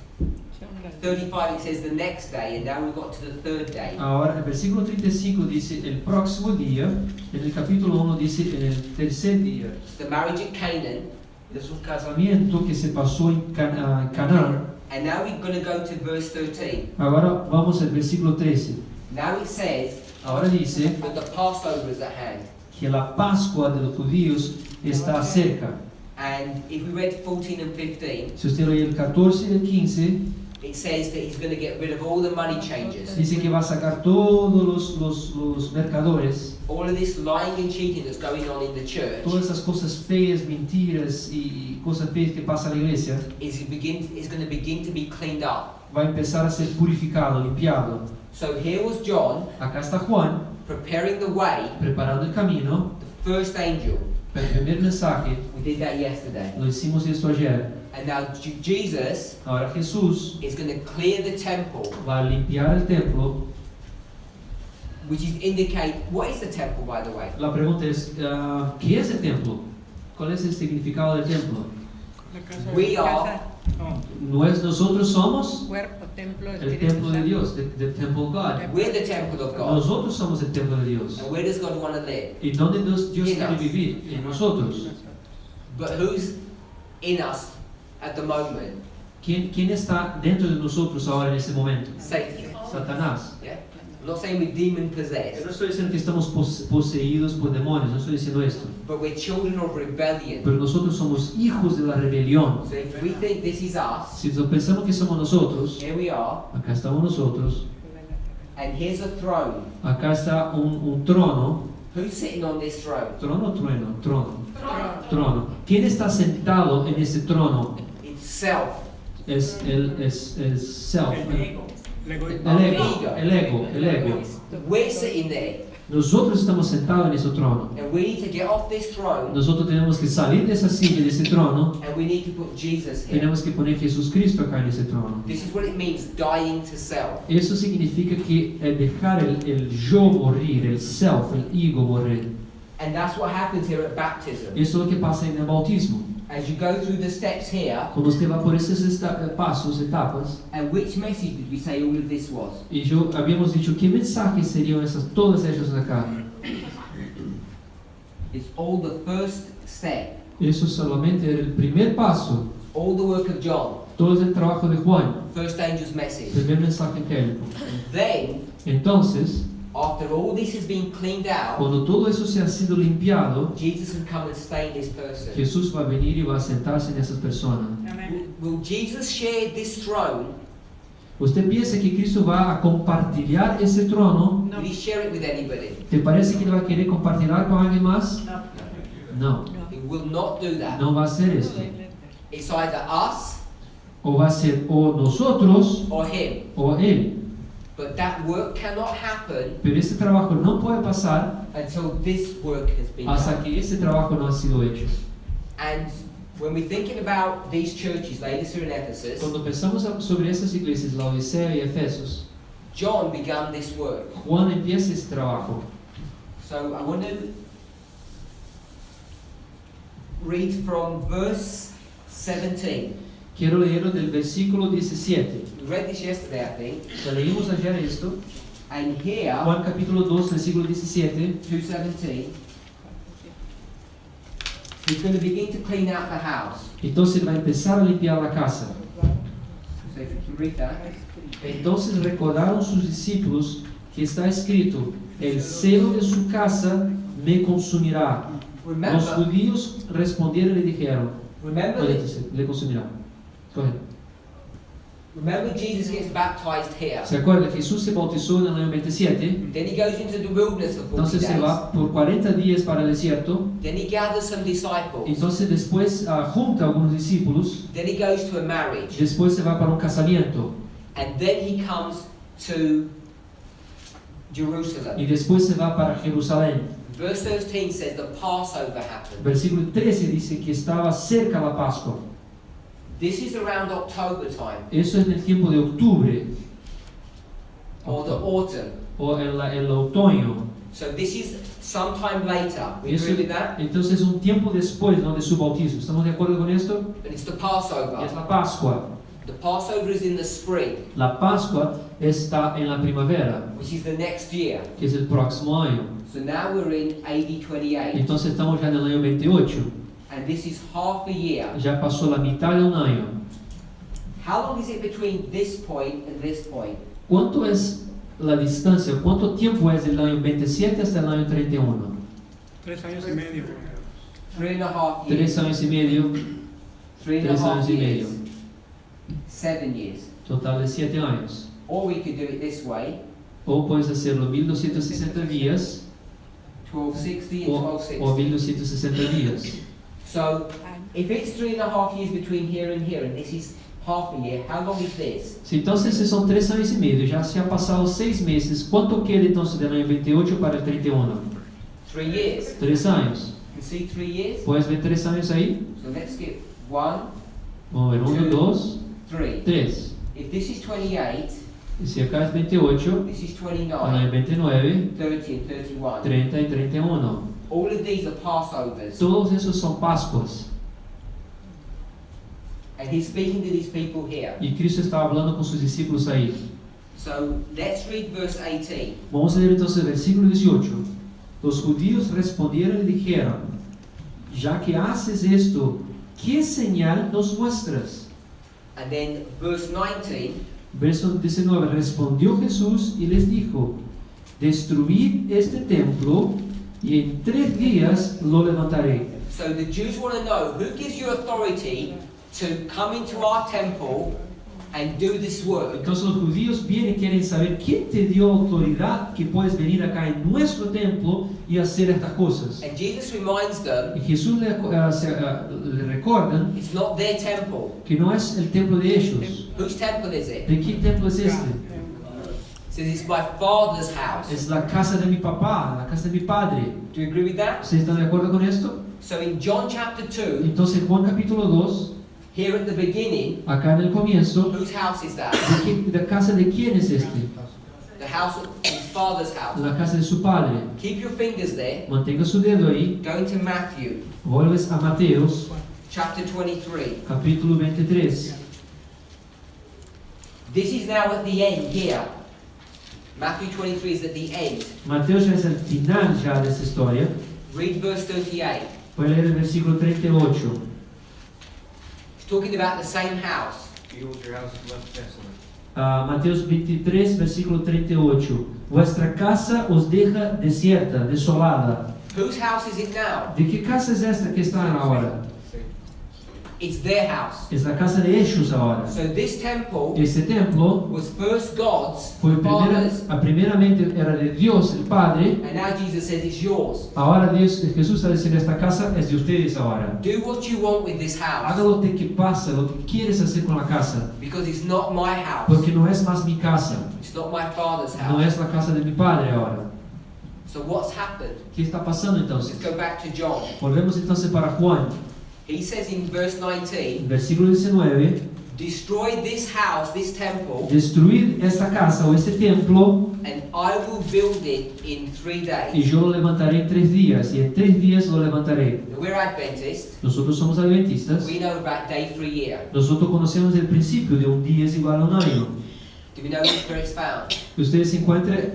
35 it says the next day, and now we've got to the third day. ahora el versículo 35 dice el próximo día, en el capítulo 1 dice en el tercer día. It's the marriage at Canaan, Es un casamiento que se pasó en Canaán. and now we're going to go to verse 13. Ahora vamos al versículo 13. Now it says Ahora dice that the Passover is at hand. que la Pascua de los judíos está cerca. And if we read 14 and 15, Si usted lee el 14 y el 15, it says that he's going to get rid of all the money changers. dice que va a sacar todos los mercadores, All of this lying and cheating that's going on in the church todas esas cosas feas, mentiras y cosas feas que pasa en la iglesia, is going to begin to be cleaned up. va a empezar a ser purificado, limpiado. So here was John Acá está Juan preparing the way, preparando el camino the first angel. para el primer mensaje. We did that yesterday. Lo hicimos esto ayer. And now Jesus Ahora Jesús is going to clear the temple, va a limpiar el templo. which is indicate, what is the temple, by the way? La pregunta es, ¿qué es el templo? ¿Cuál es el significado del templo? La casa We are ¿No es nosotros somos cuerpo, templo, el Espíritu templo de Santo. Dios, the temple of God? We're the temple of God. Nosotros somos el templo de Dios. And where does God want to live? ¿Y dónde Dios In quiere us. vivir? En nosotros. But who's in us at the moment? ¿Quién está dentro de nosotros ahora en ese momento? Satan. Satanás. Yeah? I'm not saying we're demon Yo possessed, no estoy diciendo que estamos poseídos por demonios, no estoy diciendo esto. but we're children of rebellion. Pero nosotros somos hijos de la rebelión. So if we think this is us, Si pensamos que somos nosotros, here we are, acá estamos nosotros, and here's a throne. acá está un trono. Who's sitting on this throne? ¿Trono o trueno? Trono. ¿Quién está sentado en ese trono? It's self. Es el self, El ego. el ego. We're sitting there, Nosotros estamos sentados en ese trono. and we need to get off this throne, Nosotros tenemos que salir de esa silla, de ese trono. and we need to put Jesus here. Tenemos que poner Jesucristo acá en ese trono. This is what it means, dying to self. Eso significa que dejar el yo morir, el self, el ego morir. And that's what happens here at baptism. Eso es lo que pasa en el bautismo. As you go through the steps here, Cuando usted va por esos pasos, etapas, and which message did we say all of this was? y habíamos dicho, ¿qué mensajes serían todas ellas acá? It's all the first step, Eso solamente era el primer paso. all the work of John, Todo es el trabajo de Juan, first angel's el message. primer mensaje angélico. Then, Entonces, after all this has been cleaned out, cuando todo eso se ha sido limpiado, Jesus can come and stay in this person. Jesús va a venir y va a sentarse en esas personas. Amén. Will Jesus share this throne? ¿Usted piensa que Cristo va a compartir ese trono? Will he share it with anybody? ¿Te parece que lo va a querer compartir con alguien más? No. No. He will not do that. no va a hacer esto. It's either us O va a ser o nosotros or him. o él. But that work cannot happen Pero este trabajo no puede pasar until this work has been hasta done. que ese trabajo no ha sido hecho. And when we're thinking about these churches, Laodicea and Ephesus, Cuando pensamos sobre esas iglesias, Laodicea y Efesios, John began this work. Juan empieza ese trabajo. So I want to read from verse 17. Quiero leerlo del versículo 17. We read this yesterday, I think. Ya leímos ayer esto. And here, Juan capítulo 2, versículo 17. 2:17, he's going to begin to clean out the house. Entonces él va a empezar a limpiar la casa. So if you can read that. Entonces recordaron sus discípulos que está escrito, el celo de su casa me consumirá. Los Remember, judíos respondieron y dijeron, remember, le consumirá. Correcto. remember Jesus gets baptized here. ¿Se acuerda? Jesús se bautizó en el año 27. Then he goes into the wilderness for 40 Entonces se days. va por 40 días para el desierto. Then he gathers some disciples. Entonces después junta a algunos discípulos. Then he goes to a marriage. Después se va para un casamiento. And then he comes to Y Jerusalem. después se va para Jerusalén. Verse 13 says the Passover happened. Versículo 13 dice que estaba cerca la Pascua. This is around October time, Eso es en el tiempo de octubre or the autumn. o el otoño. So this is sometime later. We Eso- agree with that? entonces un tiempo después, ¿no?, de su bautismo. ¿Estamos de acuerdo con esto? But it's the Y es Passover. la Pascua. The Passover is in the spring, La Pascua está en la primavera, which is the next year. que es el próximo año. So now we're in AD 28, Entonces estamos ya en el año 28. and this is half a year. Ya pasó la mitad de un año. How long is it between this point and this point? ¿Cuánto es la distancia? ¿Cuánto tiempo es del año 27 hasta el año 31? 3 años y medio. 3.5 3 years. años y medio, 3.5 años y years. medio. 7 years. Total de 7 años. Or we could do it this way, O puedes hacerlo 1260 días 1260 and o 1260. 1260 días. So, if it's 3.5 years between here and here, and this is half a year, how long is this? Si entonces son 3 años y medio, ya se han pasado 6 meses, ¿cuánto queda entonces del año 28 para el 31? 3 years. 3 años. You can see 3 years? ¿Puedes ver 3 años ahí? So let's skip 1, Vamos a ver, 1, 2, 3. 3. If this is 28, Y si acá es 28, this is acá hay 29, 29, 30 and 31. 30 y 31. All of these are Passovers. Todos esos son Pascuas. And he's speaking to these people here. Y Cristo estaba hablando con sus discípulos ahí. So let's read verse 18. Vamos a leer entonces el versículo 18. Los judíos respondieron y dijeron, ya que haces esto, ¿qué señal nos muestras? And then verse 19. Verso 19, respondió Jesús y les dijo, destruid este templo y en 3 días lo levantaré. So the Jews want to know, who gives you authority to come into our temple and do this work? Entonces los judíos vienen y quieren saber, ¿quién te dio autoridad que puedes venir acá en nuestro templo y hacer estas cosas? And Jesus reminds them, Y Jesús le recuerdan it's not their temple. que no es el templo de ellos. Whose temple is it? ¿De qué templo es este? It says it's my Father's house. Es la casa de mi papá, la casa de mi padre. Do you agree with that? ¿Ustedes están de acuerdo con esto? So in John chapter 2, Entonces Juan capítulo 2, here at the beginning, acá en el comienzo, whose house is that? ¿de casa de quién es este? The house of his Father's house. La casa de su padre. Keep your fingers there. Mantenga su dedo ahí. Go into Matthew Vuelves a Mateos, chapter 23. capítulo 23. This is now at the end here. Matthew 23 is at the end. Mateos ya es el final ya de esta historia. Read verse 38. Voy a leer el versículo 38. He's talking about the same house. Behold, your house is left desolate. Mateos 23, versículo 38. Vuestra casa os deja desierta, desolada. Whose house is it now? ¿De qué casa es esta que están ahora? It's their house. Es la casa de ellos ahora. So this temple Este templo was first God's, fue Father's, primeramente era de Dios, el Padre. and now Jesus says it's yours. Ahora Jesús está diciendo, esta casa es de ustedes ahora. Do what you want with this house, Haga lo que pasa, lo que quieres hacer con la casa. because it's not my house. Porque no es más mi casa. It's not my Father's No house. es la casa de mi Padre ahora. So what's happened? ¿Qué está pasando entonces? Let's go back to John. Volvemos entonces para Juan. He says in verse 19, Versículo 19. destroy this house, this temple, Destruir esta casa o este templo and I will build it in 3 y days. yo lo levantaré en 3 días. Y en 3 días lo levantaré. We're Adventists. Nosotros somos adventistas. We know about day for a year. Nosotros conocemos el principio de un día es igual a un año. Do we know where it's found? Ustedes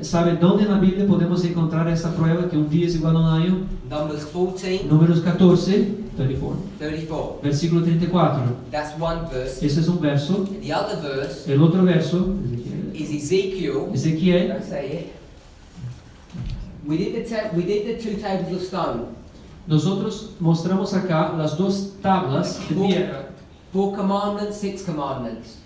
saben dónde en la Biblia podemos encontrar esta prueba que un día es igual a un año. Numbers 14, Números 14, 34, 34. versículo 34. That's one verse. Ese es un verso. And the other verse El otro verso, is Ezekiel. Ezequiel. Don't say it. We did the 2 tables of stone. Nosotros mostramos acá las 2 tablas de piedra. 4 commandments, 6 commandments.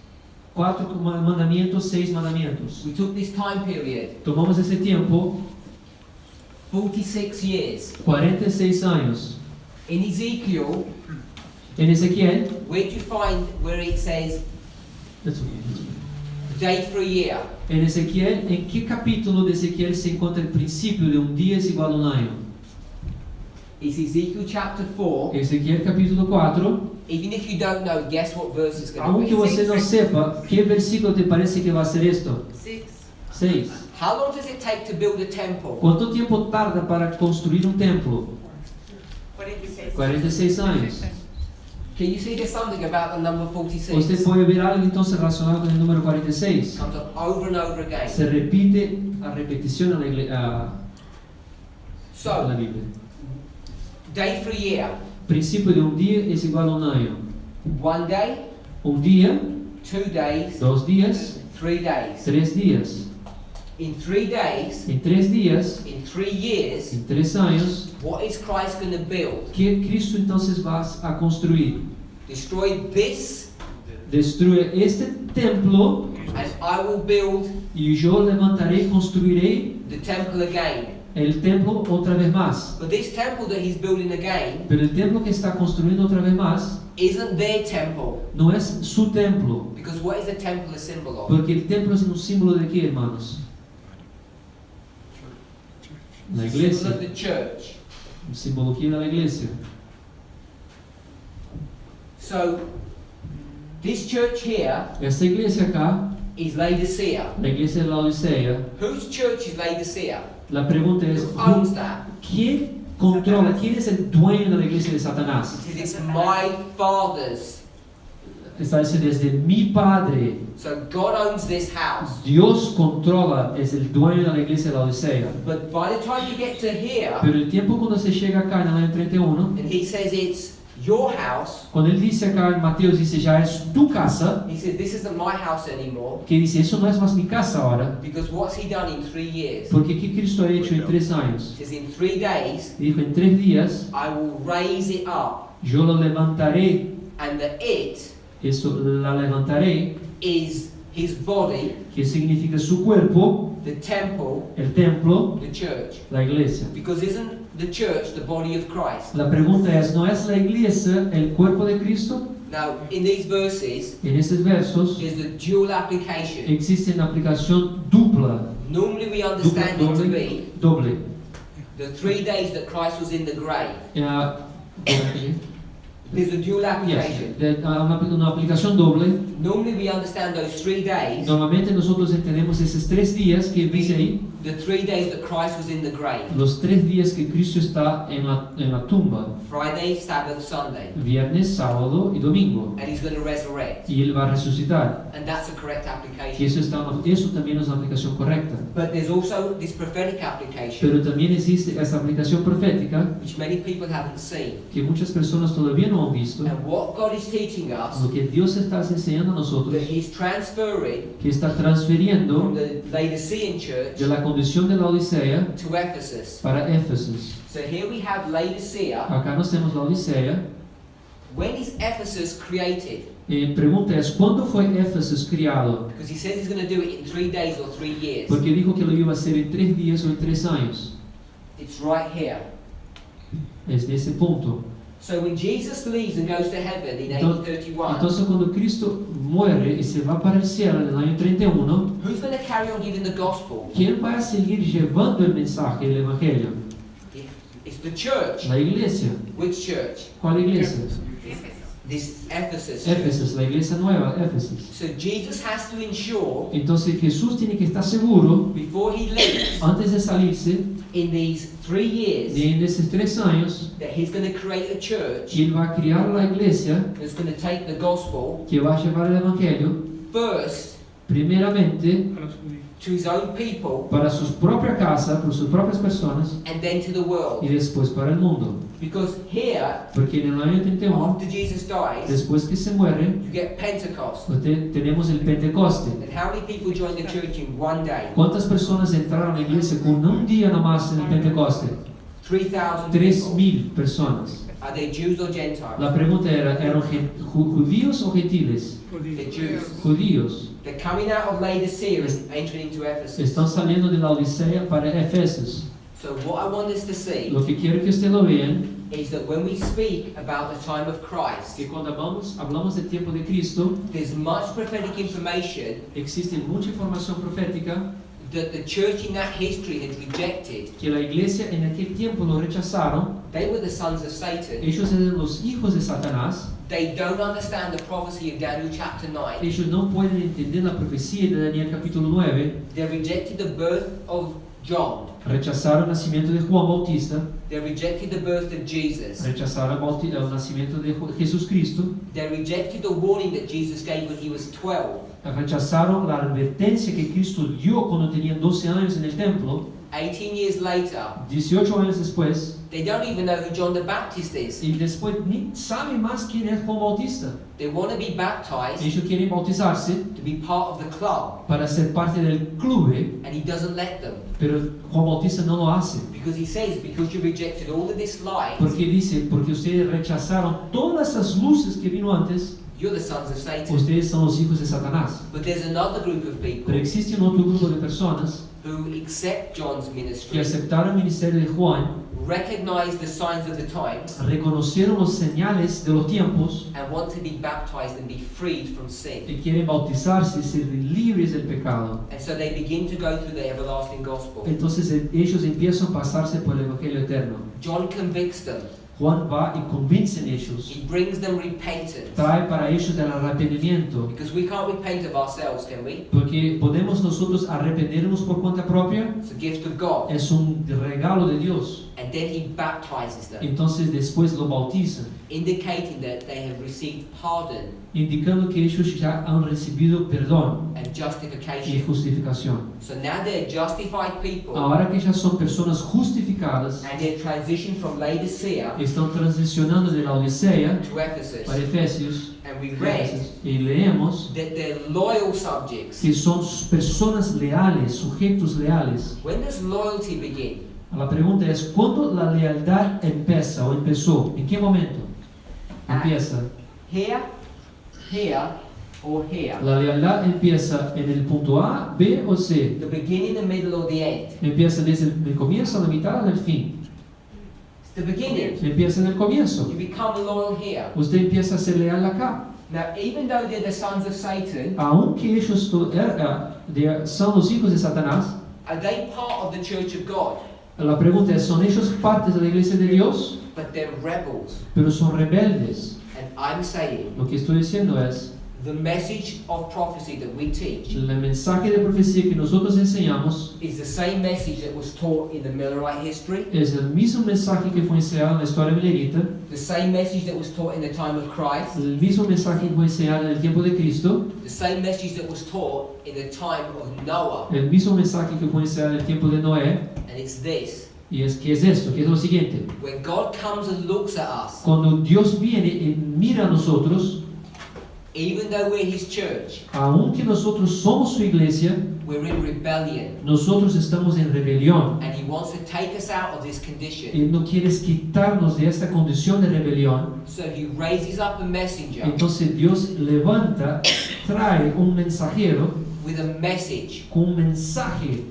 4 mandamientos, 6 mandamientos. We took this time period, Tomamos ese tiempo, 46 years. 46 años. In Ezekiel, En Ezequiel, where do you find where it says day for a year? en Ezequiel, ¿en qué capítulo de Ezequiel se encuentra el principio de un día es igual a un año? It's Ezekiel chapter 4. Ezequiel capítulo 4. Even if you don't know, guess what verse it's going to Aunque be. você não sepa, ¿qué versículo te parece que va a ser esto? 6. 6. How long does it take to build a temple? ¿Cuánto tiempo tarda para construir un templo? 46. 46 años. Can you see there's something about the number 46? Usted puede ver algo entonces relacionado con el número 46. Comes up over and over again. Se repite a repetición en la So, Biblia. day for a year. Principio de un día es igual a un año. 1 day, Un día, 2 days, 2 días, 3 days. 3 días. In 3 days, En 3 días, in 3 years, en 3 años, what is Christ going to build? ¿qué Cristo entonces va a construir? Destroy this, Destruye este templo and I will build y yo levantaré y construiré the temple again. el templo otra vez más. But this temple that he's building again Pero el templo que está construyendo otra vez más isn't their temple. no es su templo. Because what is a temple a symbol of? Porque el templo es un símbolo de qué, hermanos? La It's a symbol iglesia. of the church. Simbología de la iglesia. So, this church here Esta iglesia acá, is Laodicea. la iglesia de la Odisea, Whose church is Laodicea? la pregunta es, Who owns that? ¿quién controla? ¿Quién es el dueño de la iglesia de Satanás? It says it's my father's. Está diciendo, es de mi padre. So God owns this house. Dios controla, es el dueño de la iglesia de la Odisea. But by the time you get to here, Pero el tiempo cuando se llega acá en el año 31, and he says it's your house, cuando él dice acá en Mateos, dice, ya es tu casa, he says this isn't my house anymore. que dice, eso no es más mi casa ahora. Because what's he done in 3 years? Porque ¿qué Cristo ha hecho en 3 años? He says in 3 days, Dijo, en 3 días, I will raise it up. yo lo levantaré, And the it eso la levantaré, is his body, que significa su cuerpo, the temple, el templo, the church. la iglesia. Because isn't the church the body of Christ? La pregunta es, ¿no es la iglesia el cuerpo de Cristo? Now, in these verses, En estos versos there's the dual application. existe una aplicación dupla, Normally we understand it to be doble. the 3 days that Christ was in the grave. There's a dual application. Una aplicación doble. Normally we understand those 3 days, Normalmente nosotros entendemos esos 3 días que dice ahí, the 3 days that Christ was in the grave. los 3 días que Cristo está en la tumba, Friday, Sabbath, Sunday. viernes, sábado y domingo, And he's going to resurrect. y Él va a resucitar. And that's a correct Y application. eso también es una aplicación correcta. But there's also this prophetic application, Pero también existe esta aplicación profética which many people haven't seen. que muchas personas todavía no han visto. And what God is teaching us, Lo que Dios está enseñando a nosotros, that he's transferring que está from transfiriendo the Laodicean church de la condición de la Odisea to Ephesus. para Éfeso. So here we have Laodicea, Acá nós temos la Odisea, when is Ephesus created? Pregunta es, ¿cuándo fue Éfeso criado? Because he says he's going to do it in 3 days or 3 years. Porque dijo que lo iba a hacer en 3 días o en 3 años. It's right here. Es de ese punto. So when Jesus leaves and goes to heaven in Entonces, AD 31, entonces cuando Cristo muere y se va para el cielo en el año 31, who's going to carry on giving the gospel? ¿quién va a seguir llevando el mensaje, el evangelio? It's the church. La iglesia. Which church? ¿Cuál iglesia? This Ephesus church. Éfeso, la iglesia nueva, Éfeso. So Jesus has to ensure, Entonces Jesús tiene que estar seguro, before he leaves, antes de salirse, in these 3 years, en esos 3 años, that he's going to create a church que Él va a crear la iglesia that's going to take the gospel que va a llevar el evangelio, first primeramente Para los judíos. to his own people para su propia casa, para sus propias personas, and then to the world. y después para el mundo. Because here, Porque en el año 31, after Jesus dies, después que se muere, you get Pentecost. tenemos el Pentecoste. And how many people join the church in one day? ¿Cuántas personas entraron a la iglesia con un día nomás en el Pentecoste? 3,000 people. 3,000 personas. Are they Jews or Gentiles? La pregunta era, ¿eran judíos o gentiles? They're Jews. Judíos. They're coming out of Laodicea and entering into Ephesus. Están saliendo de la Odisea para Efesios. So what I want us to see Lo que quiero que ustedes lo vean, is that when we speak about the time of Christ, que cuando hablamos del tiempo de Cristo, there's much prophetic information existe mucha información profética that the church in that history had rejected. que la iglesia en aquel tiempo lo rechazaron. They were the sons of Satan. Ellos eran los hijos de Satanás. They don't understand the prophecy of Daniel chapter 9. Ellos no pueden entender la profecía de Daniel capítulo 9. They rejected the birth of John. Rechazaron el nacimiento de Juan Bautista. They rejected the birth of Jesus. Rechazaron el nacimiento de Jesús Cristo. They rejected the warning that Jesus gave when he was 12. Rechazaron la advertencia que Cristo dio cuando tenía 12 años en el templo. 18 years later, 18 años después, they don't even know who John the Baptist is. y después ni saben más quién es Juan Bautista. They want to be baptized Ellos quieren bautizarse to be part of the club, para ser parte del club, and he doesn't let them. pero Juan Bautista no lo hace. Because he says, because you rejected all of this light, Porque dice, porque ustedes rechazaron todas esas luces que vino antes, you're the sons of Satan. ustedes son los hijos de Satanás. But there's another group of people Pero existe un otro grupo de personas who accept John's que ministry, aceptaron el ministerio de Juan, recognize the signs of the times, reconocieron los señales de los tiempos and want to be baptized and be freed from sin. y quieren bautizarse y ser libres del pecado. And so they begin to go through the everlasting gospel. Entonces ellos empiezan a pasarse por el Evangelio eterno. John convicts them. Juan va y convence a ellos, He brings them repentance. trae para ellos el arrepentimiento, Because we can't repent of ourselves, can we? porque podemos nosotros arrepentirnos por cuenta propia, It's a gift of God. es un regalo de Dios. And then he baptizes them, Entonces después lo bautizan, indicating that they have received pardon indicando que ellos ya han recibido perdón and y justification. justificación. So now they're justified people, Ahora que ya son personas justificadas, and they're transitioned from Laodicea están transicionando de la Odisea to Ephesus. para Efesios, And we read y leemos that they're loyal subjects. que son personas leales, sujetos leales. When does loyalty begin? La pregunta es, ¿cuándo la lealtad empieza o empezó? ¿En qué momento empieza? Here, here, or here? La lealtad empieza en el punto A, B o C. The beginning, the middle, or the end? Empieza desde el comienzo, la mitad o el fin. It's the beginning. Empieza en el comienzo. You become loyal here. Usted empieza a ser leal acá. Now, even though they're the sons of Satan, Aunque ellos son los hijos de Satanás, are they part of the church of God? la pregunta es, ¿son ellos partes de la iglesia de Dios? But they're rebels. Pero son rebeldes. And I'm saying Lo que estoy diciendo es, the message of prophecy that we teach el mensaje de profecía que nosotros enseñamos is the same message that was taught in the Millerite history, es el mismo mensaje que fue enseñado en la historia milerita, the same message that was taught in the time of Christ, el mismo mensaje que fue enseñado en el tiempo de Cristo, the same message that was taught in the time of Noah. el mismo mensaje que fue enseñado en el tiempo de Noé, And it's this: y es que es esto, que es lo siguiente. when God comes and looks at us, Cuando Dios viene y mira a nosotros, Even though we're His church, Aunque nosotros somos su iglesia, we're in rebellion. nosotros estamos en rebelión. And He wants to take us out of this condition. Él no quiere quitarnos de esta condición de rebelión. So He raises up a messenger Entonces Dios levanta, trae un mensajero with a message, con un mensaje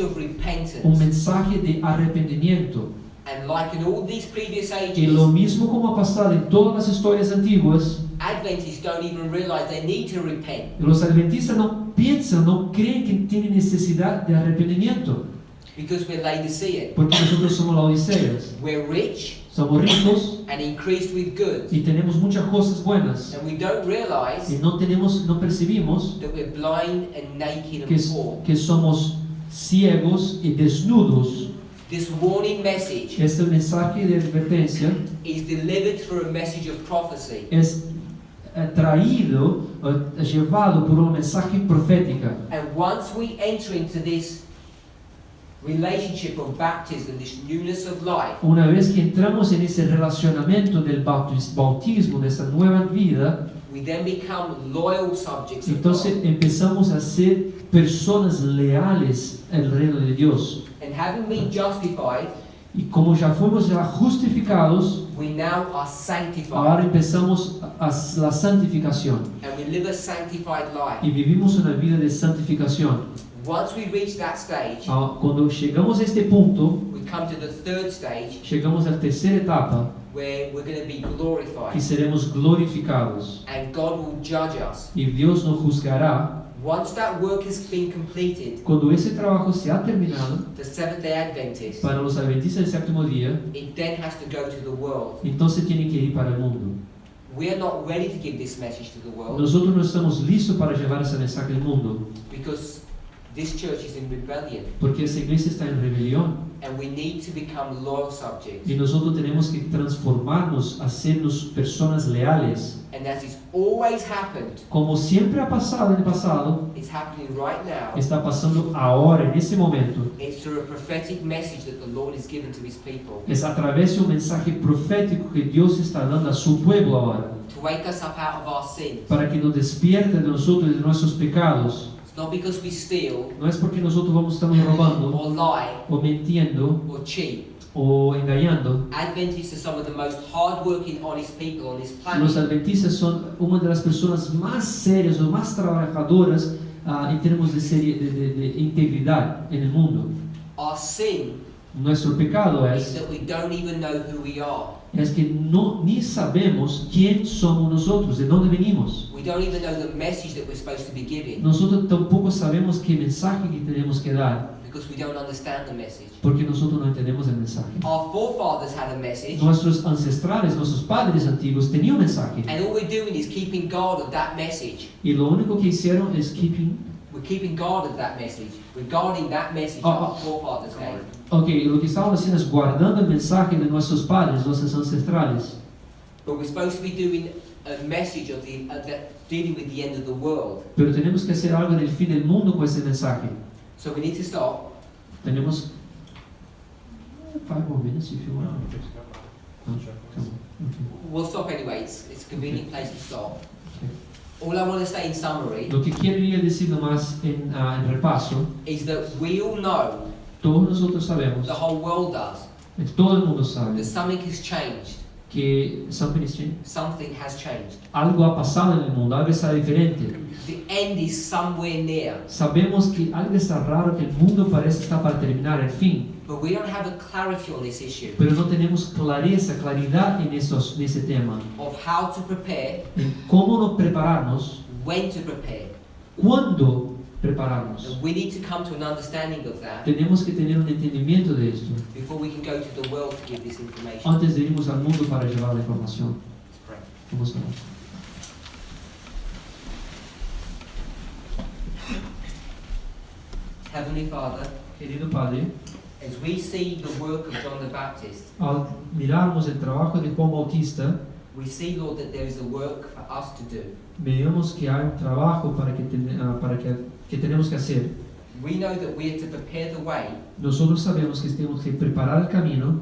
of repentance. un mensaje de arrepentimiento. And like in all these previous Y lo ages, mismo como ha pasado en todas las historias antiguas, Adventists don't even realize they need to repent los adventistas no piensan, no creen que tienen necesidad de arrepentimiento, because we're Laodicean. porque nosotros somos la Odiseas. We're rich Somos ricos and increased with goods. y tenemos muchas cosas buenas. And we don't realize Y no percibimos that we're blind and naked que, and poor. que somos ciegos y desnudos. This warning message Este mensaje de advertencia is delivered through a message of prophecy. es traído, llevado por un mensaje profética. And once we enter into this relationship of baptism, this newness of life, Una vez que entramos en ese relacionamiento del bautismo, de esa nueva vida, we then become loyal subjects of entonces God. empezamos a ser personas leales al reino de Dios. And having been justified, Y como ya fuimos ya justificados, we now are sanctified. ahora empezamos la santificación. And we live a sanctified life. Y vivimos una vida de santificación. Once we reach that stage, Cuando llegamos a este punto, we come to the third stage llegamos a la tercera etapa, where we're going to be que glorified. seremos glorificados. And God will judge us. Y Dios nos juzgará. Once that work has been completed, Cuando ese trabajo se ha terminado, the Seventh-day Adventists, para los adventistas del séptimo día, it then has to go to the world. entonces tiene que ir para el mundo. We are not ready to give this message to the world Nosotros no estamos listos para llevar ese mensaje al mundo, because this church is in rebellion. porque esa iglesia está en rebelión. And we need to become loyal subjects. Y nosotros tenemos que transformarnos, hacernos personas leales. And as it's always happened, Como siempre ha pasado en el pasado, it's happening right now. está pasando ahora, en ese momento. It's through a prophetic message that the Lord has given to His people Es a través de un mensaje profético que Dios está dando a su pueblo ahora, to wake us up out of our sins. para que nos despierte de nosotros de nuestros pecados. It's not because we steal No es porque nosotros estamos robando, or lie o mintiendo, or cheat. o engañando. Adventists are some of the most hard-working, honest people on this Los planet. adventistas son una de las personas más serias o más trabajadoras en términos de integridad en el mundo. Our sin Nuestro pecado is es that we don't even know who we are. que ni sabemos quién somos nosotros, de dónde venimos. We don't even know the message that we're supposed to be giving Nosotros tampoco sabemos qué mensaje que tenemos que dar, because we don't understand the message. porque nosotros no entendemos el mensaje. Our forefathers had a message, Nuestros ancestrales, nuestros padres antiguos tenían un mensaje, and all we're doing is keeping guard of that message. y lo único que hicieron es We're keeping guard of that message. We're guarding that message that our forefathers gave. lo que estaban haciendo es guardando el mensaje de nuestros padres, nuestros ancestrales. But we're supposed to be doing a message of that dealing with the end of the world. Pero tenemos que hacer algo en el fin del mundo con ese mensaje. So we need to stop. Tenemos 5 more minutes if you want. Come on. We'll stop anyway. It's a convenient place to stop. Okay. All I want to say in summary Lo que quería decir nomás en repaso, is that we all know, todos nosotros sabemos, the whole world does, todo el mundo sabe that something has changed. que something is changing. Something has changed. Algo ha pasado en el mundo, algo está diferente. The end is somewhere near. Sabemos que algo está raro, que el mundo parece estar para terminar, el fin. But we don't have a clarity on this issue Pero no tenemos claridad en ese tema. of how to prepare, En cómo nos prepararnos, when to prepare. cuándo prepararnos. And we need to come to an understanding of that Tenemos que tener un entendimiento de esto before we can go to the world to give this information. antes de irnos al mundo para llevar la información. Let's pray. Vamos a orar. Heavenly Father, Querido Padre, as we see the work of John the Baptist, al mirarmos el trabajo de Juan Bautista, we see, Lord, that there is a work for us to do. veamos que hay un trabajo que tenemos que hacer. We know that we are to prepare the way Nosotros sabemos que tenemos que preparar el camino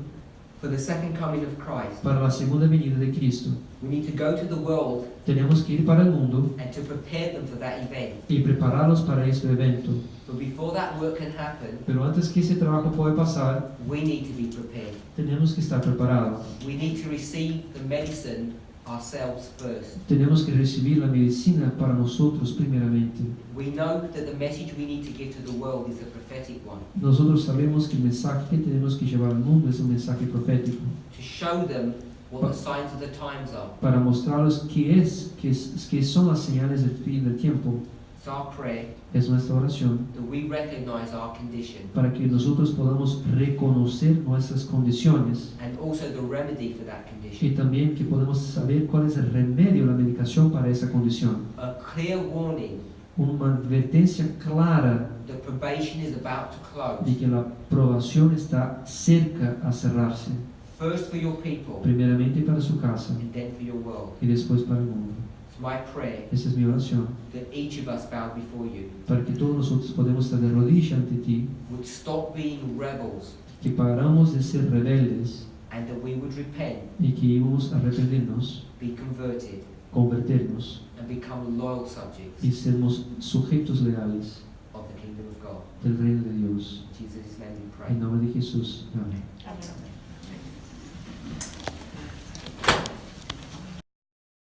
for the second coming of Christ. para la segunda venida de Cristo. We need to go to the world Tenemos que ir para el mundo and to prepare them for that event. y prepararlos para este evento. But before that work can happen, Pero antes que ese trabajo pueda pasar, we need to be prepared. tenemos que estar preparados. We need to receive the medicine ourselves first. Tenemos que recibir la medicina para nosotros primeramente. We know that the message we need to give to the world is a prophetic one, Nosotros sabemos que el mensaje que tenemos que llevar al mundo es un mensaje profético, to show them what the signs of the times are. para mostrarles qué son las señales del fin del tiempo. It's our prayer Es nuestra oración that we recognize our condition para que nosotros podamos reconocer nuestras condiciones and also the remedy for that y condition. también que podamos saber cuál es el remedio, la medicación para esa condición. A clear warning Una advertencia clara that probation is about to de close. que la probación está cerca a cerrarse, First for your people primeramente para su casa and then for your world. y después para el mundo. It's my prayer Esa es mi oración, that each of us bow before you para que todos nosotros podamos estar de rodillas ante ti, would stop being rebels que paramos de ser rebeldes and that we would repent, y que íbamos a arrepentirnos, be converted convertirnos and become loyal subjects y sermos sujetos leales of the kingdom of God. del reino de Dios. In Jesus' name we En pray. nombre de Jesús. Amén. Amén.